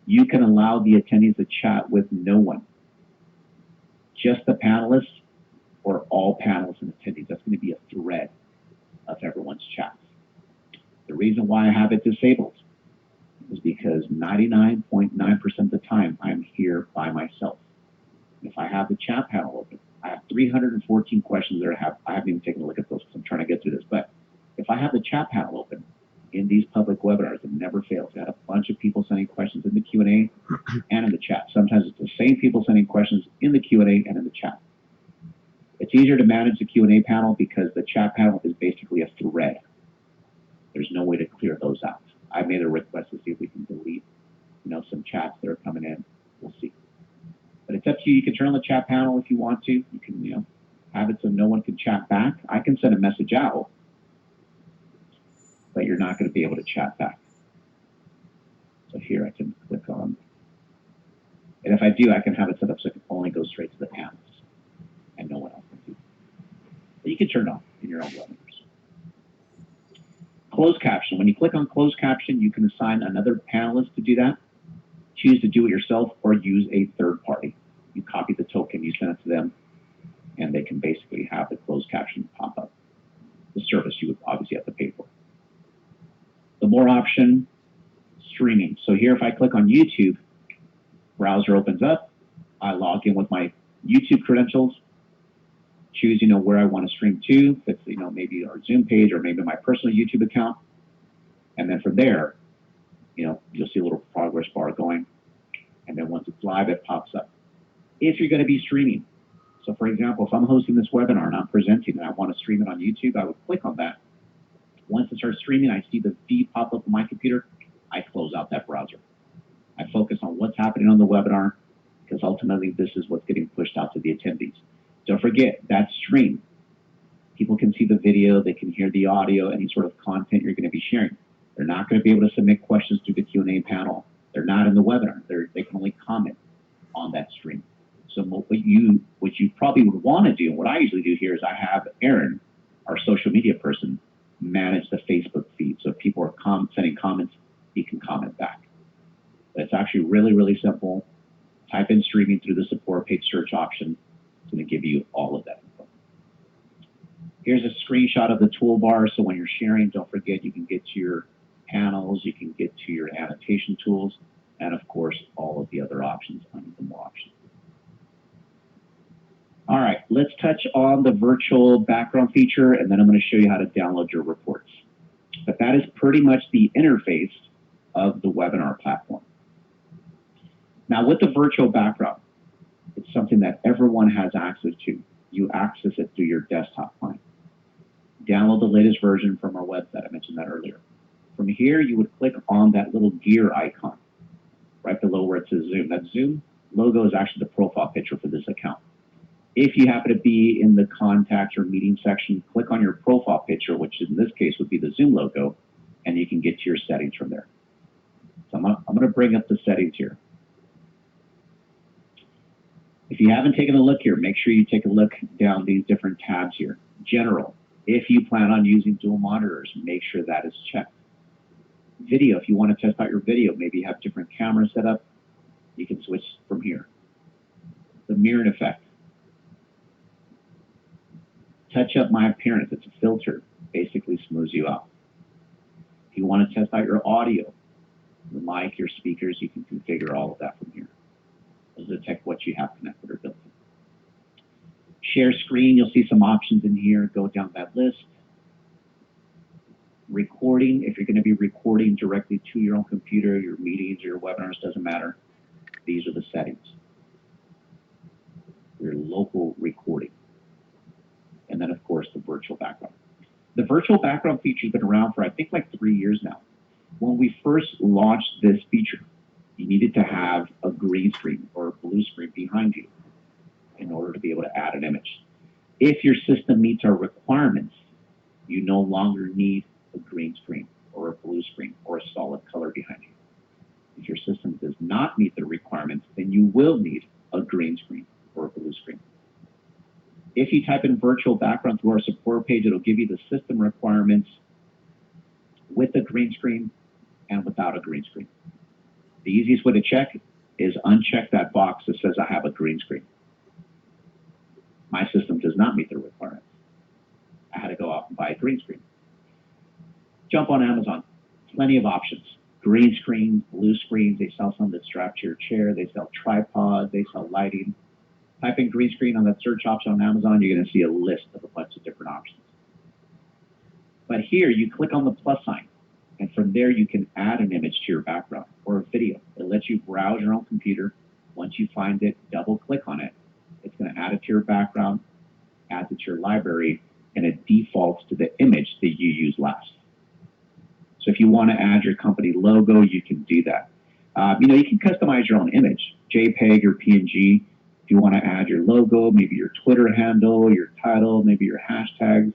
You can allow the attendees to chat with no one, just the panelists or all panelists and attendees. That's going to be a thread of everyone's chats. The reason why I have it disabled is because 99.9% of the time I'm here by myself. If I have the chat panel open, I have 314 questions that I haven't even taken a look at those because I'm trying to get through this. But if I have the chat panel open in these public webinars, it never fails. I had a bunch of people sending questions in the Q&A and in the chat. Sometimes it's the same people sending questions in the Q&A and in the chat. It's easier to manage the Q&A panel because the chat panel is basically a thread. There's no way to clear those out. I made a request to see if we can delete, some chats that are coming in. We'll see. But it's up to you. You can turn on the chat panel if you want to. You can, have it so no one can chat back. I can send a message out, but you're not going to be able to chat back. So here I can click on, and if I do, I can have it set up so it can only go straight to the panels and no one else can see. But you can turn it on in your own webinars. Closed caption. When you click on closed caption, you can assign another panelist to do that. Choose to do it yourself or use a third party. You copy the token, you send it to them, and they can basically have the closed caption pop up. The service you would obviously have to pay for. The more option, streaming. So here if I click on YouTube, browser opens up, I log in with my YouTube credentials, choose where I want to stream to, if it's maybe our Zoom page or maybe my personal YouTube account. And then from there, you'll see a little progress bar going. And then once it's live, it pops up. If you're going to be streaming, so for example, if I'm hosting this webinar and I'm presenting and I want to stream it on YouTube, I would click on that. Once it starts streaming, I see the feed pop up on my computer. I close out that browser. I focus on what's happening on the webinar because ultimately this is what's getting pushed out to the attendees. Don't forget, that stream. People can see the video, they can hear the audio, any sort of content you're going to be sharing. They're not going to be able to submit questions through the Q&A panel. They're not in the webinar. They can only comment on that stream. So what you probably would want to do, and what I usually do here is I have Aaron, our social media person, manage the Facebook feed. So if people are sending comments, he can comment back. But it's actually really, really simple. Type in streaming through the support page search option. It's going to give you all of that info. Here's a screenshot of the toolbar. So when you're sharing, don't forget you can get to your panels, you can get to your annotation tools, and of course, all of the other options under the more options. All right, let's touch on the virtual background feature, and then I'm going to show you how to download your reports. But that is pretty much the interface of the webinar platform. Now, with the virtual background, it's something that everyone has access to. You access it through your desktop client. Download the latest version from our website. I mentioned that earlier. From here, you would click on that little gear icon right below where it says Zoom. That Zoom logo is actually the profile picture for this account. If you happen to be in the contact or meeting section, click on your profile picture, which in this case would be the Zoom logo, and you can get to your settings from there. So I'm going to bring up the settings here. If you haven't taken a look here, make sure you take a look down these different tabs here. General, if you plan on using dual monitors, make sure that is checked. Video, if you want to test out your video, maybe you have different cameras set up, you can switch from here. The mirroring effect. Touch up my appearance, it's a filter, basically smooths you out. If you want to test out your audio, your mic, your speakers, you can configure all of that from here. It'll detect what you have connected or built in. Share screen, you'll see some options in here, go down that list. Recording, if you're going to be recording directly to your own computer, your meetings, your webinars, doesn't matter. These are the settings. Your local recording. And then, of course, the virtual background. The virtual background feature has been around for, I think, like 3 years now. When we first launched this feature, you needed to have a green screen or a blue screen behind you in order to be able to add an image. If your system meets our requirements, you no longer need a green screen or or a blue screen or a solid color behind you. If your system does not meet the requirements, then you will need a green screen or a blue screen. If you type in virtual background through our support page, it'll give you the system requirements with a green screen and without a green screen. The easiest way to check is uncheck that box that says I have a green screen. My system does not meet the requirements. I had to go out and buy a green screen. Jump on Amazon, plenty of options. Green screens, blue screens, they sell some that strap to your chair, they sell tripods, they sell lighting. Type in green screen on that search option on Amazon, you're gonna see a list of a bunch of different options. But here, you click on the plus sign, and from there you can add an image to your background or a video. It lets you browse your own computer. Once you find it, double click on it. It's gonna add it to your background, adds it to your library, and it defaults to the image that you used last. So if you want to add your company logo, you can do that. You can customize your own image, JPEG or PNG. If you want to add your logo, maybe your Twitter handle, your title, maybe your hashtags,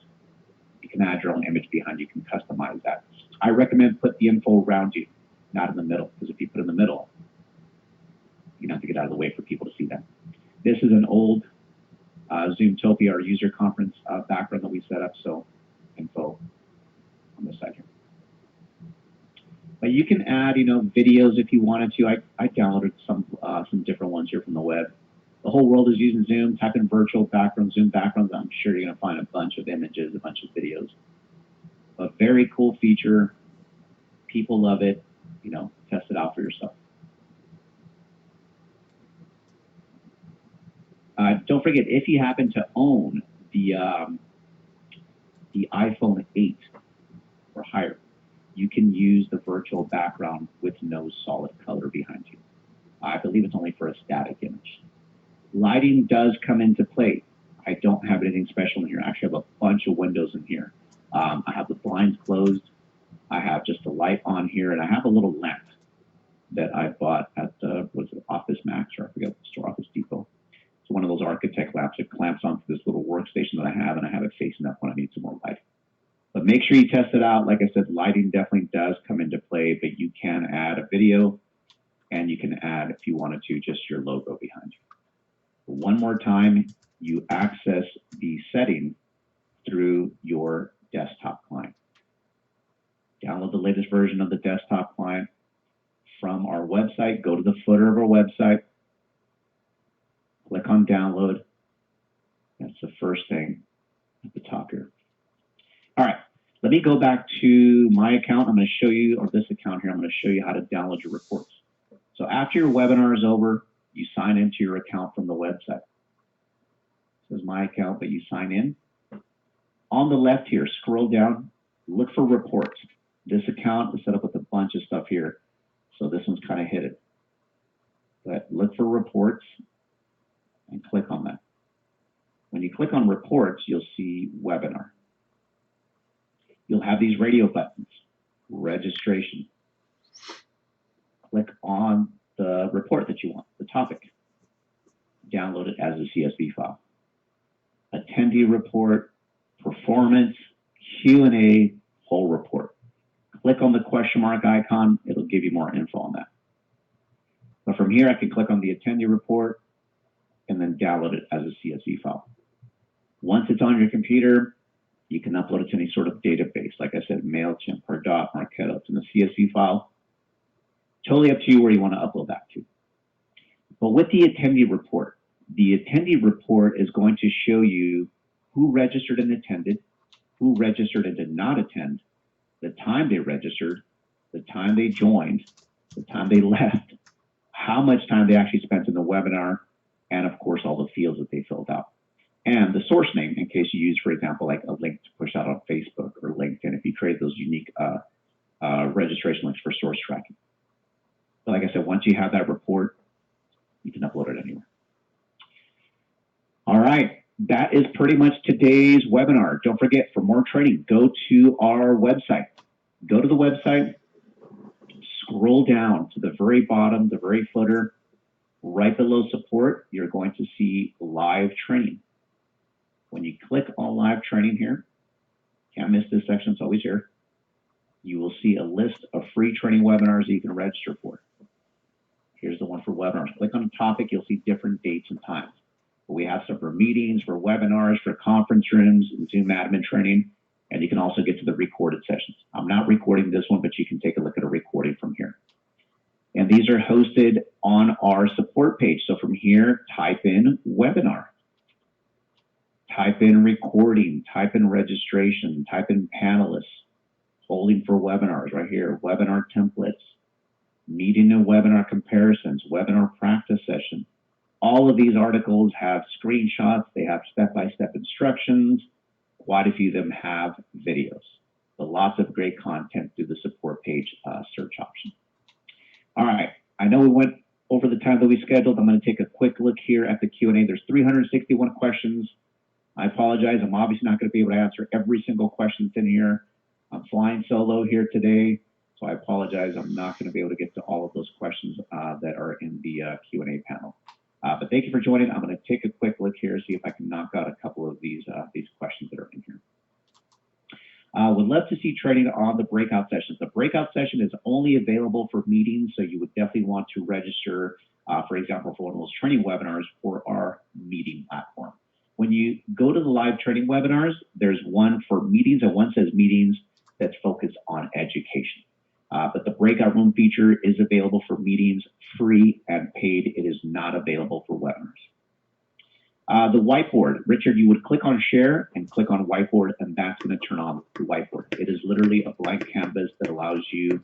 you can add your own image behind. You can customize that. I recommend put the info around you, not in the middle, because if you put it in the middle, you have to get out of the way for people to see that. This is an old Zoomtopia, our user conference background that we set up, so info on this side here. But you can add, videos if you wanted to. I downloaded some different ones here from the web. The whole world is using Zoom. Type in virtual background, Zoom backgrounds. I'm sure you're going to find a bunch of images, a bunch of videos. A very cool feature. People love it. Test it out for yourself. Don't forget, if you happen to own the iPhone 8 or higher, you can use the virtual background with no solid color behind you. I believe it's only for a static image. Lighting does come into play. I don't have anything special in here. I actually have a bunch of windows in here. I have the blinds closed. I have just a light on here, and I have a little lamp that I bought at Office Max, or I forget the store, Office Depot. It's one of those architect lamps. It clamps onto this little workstation that I have, and I have it facing up when I need some more light. But make sure you test it out. Like I said, lighting definitely does come into play, but you can add a video, and you can add, if you wanted to, just your logo behind you. One more time, you access the setting through your desktop client. Download the latest version of the desktop client from our website. Go to the footer of our website. Click on download. That's the first thing at the top here. All right, let me go back to my account. I'm going to show you, or this account here, I'm going to show you how to download your reports. So after your webinar is over, you sign into your account from the website. This is my account, but you sign in. On the left here, scroll down, look for reports. This account is set up with a bunch of stuff here, so this one's kind of hidden. But look for reports and click on that. When you click on reports, you'll see webinar. You'll have these radio buttons, registration. Click on the report that you want, the topic. Download it as a CSV file. Attendee report, performance, Q&A, whole report. Click on the question mark icon, it'll give you more info on that. But from here, I can click on the attendee report and then download it as a CSV file. Once it's on your computer, you can upload it to any sort of database. Like I said, MailChimp, Pardot, Marketo. It's in a CSV file. Totally up to you where you want to upload that to. But with the attendee report is going to show you who registered and attended, who registered and did not attend, the time they registered, the time they joined, the time they left, how much time they actually spent in the webinar, and of course all the fields that they filled out. And the source name, in case you use, for example, like a link to push out on Facebook or LinkedIn, if you create those unique registration links for source tracking. But like I said, once you have that report, you can upload it anywhere. All right, that is pretty much today's webinar. Don't forget, for more training, go to our website. Go to the website, scroll down to the very bottom, the very footer, right below support, you're going to see live training. When you click on live training here, can't miss this section, it's always here. you will see a list of free training webinars that you can register for. Here's the one for webinars. Click on the topic, you'll see different dates and times. We have some for meetings, for webinars, for conference rooms, and Zoom admin training, and you can also get to the recorded sessions. I'm not recording this one, but you can take a look at a recording from here. And these are hosted on our support page. So from here, type in webinar, type in recording, type in registration, type in panelists, holding for webinars right here, webinar templates, meeting and webinar comparisons, webinar practice session. All of these articles have screenshots, they have step-by-step instructions, quite a few of them have videos. So lots of great content through the support page search option. All right, I know we went over the time that we scheduled. I'm going to take a quick look here at the Q&A. There's 361 questions. I apologize, I'm obviously not going to be able to answer every single question that's in here. I'm flying solo here today, so I apologize. I'm not going to be able to get to all of those questions that are in the Q&A panel. But thank you for joining. I'm going to take a quick look here, see if I can knock out a couple of these questions that are in here. Would love to see training on the breakout sessions. The breakout session is only available for meetings, so you would definitely want to register, for example, for one of those training webinars for our meeting platform. When you go to the live training webinars, there's one for meetings and one says meetings that's focused on education. But the breakout room feature is available for meetings, free and paid. It is not available for webinars. The whiteboard, Richard, you would click on share and click on whiteboard, and that's going to turn on the whiteboard. It is literally a blank canvas that allows you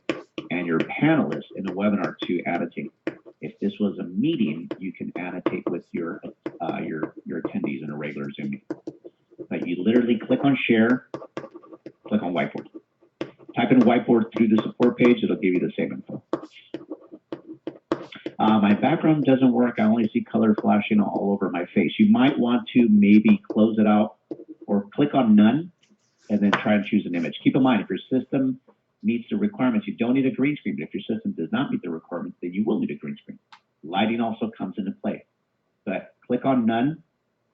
and your panelists in the webinar to annotate. If this was a meeting, you can annotate with your attendees in a regular Zoom meeting. But you literally click on share, click on whiteboard. Type in whiteboard through the support page, it'll give you the same info. My background doesn't work. I only see color flashing all over my face. You might want to maybe close it out or click on none and then try and choose an image. Keep in mind, if your system meets the requirements, you don't need a green screen. But if your system does not meet the requirements, then you will need a green screen. Lighting also comes into play. But click on none.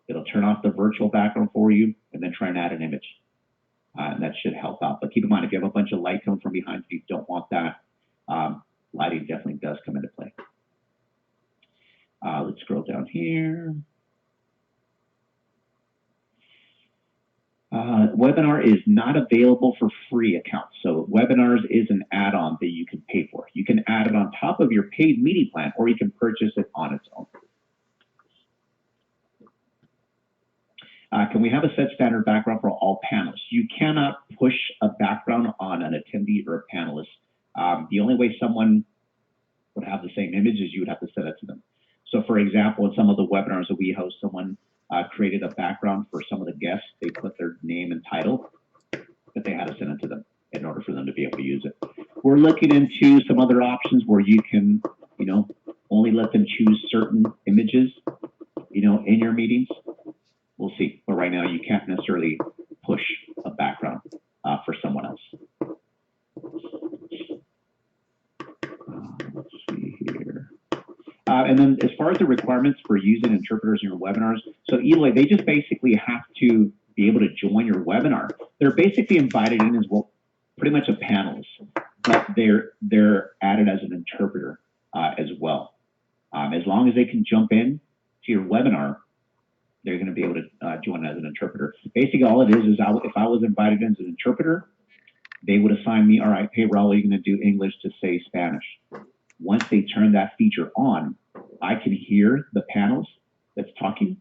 It'll turn off the virtual background for you and then try and add an image. And that should help out. But keep in mind, if you have a bunch of light coming from behind you, you don't want that. Lighting definitely does come into play. Let's scroll down here. Webinar is not available for free accounts. So webinars is an add-on that you can pay for. You can add it on top of your paid meeting plan, or you can purchase it on its own. Can we have a set standard background for all panelists? You cannot push a background on an attendee or a panelist. The only way someone would have the same image is you would have to set it to them. So for example, in some of the webinars that we host, someone created a background for some of the guests. They put their name and title, but they had to send it to them in order for them to be able to use it. We're looking into some other options where you can, only let them choose certain images, in your meetings. We'll see. But right now, you can't necessarily push a background for someone else. Let's see here. And then as far as the requirements for using interpreters in your webinars, so Eloy, they just basically have to be able to join your webinar. They're basically invited in as well, pretty much a panelist, but they're added as an interpreter as well. As long as they can jump in to your webinar, they're going to be able to join as an interpreter. Basically, all it is if I was invited in as an interpreter, they would assign me, all right, hey, Raul, you're going to do English to say Spanish. Once they turn that feature on, I can hear the panelist that's talking,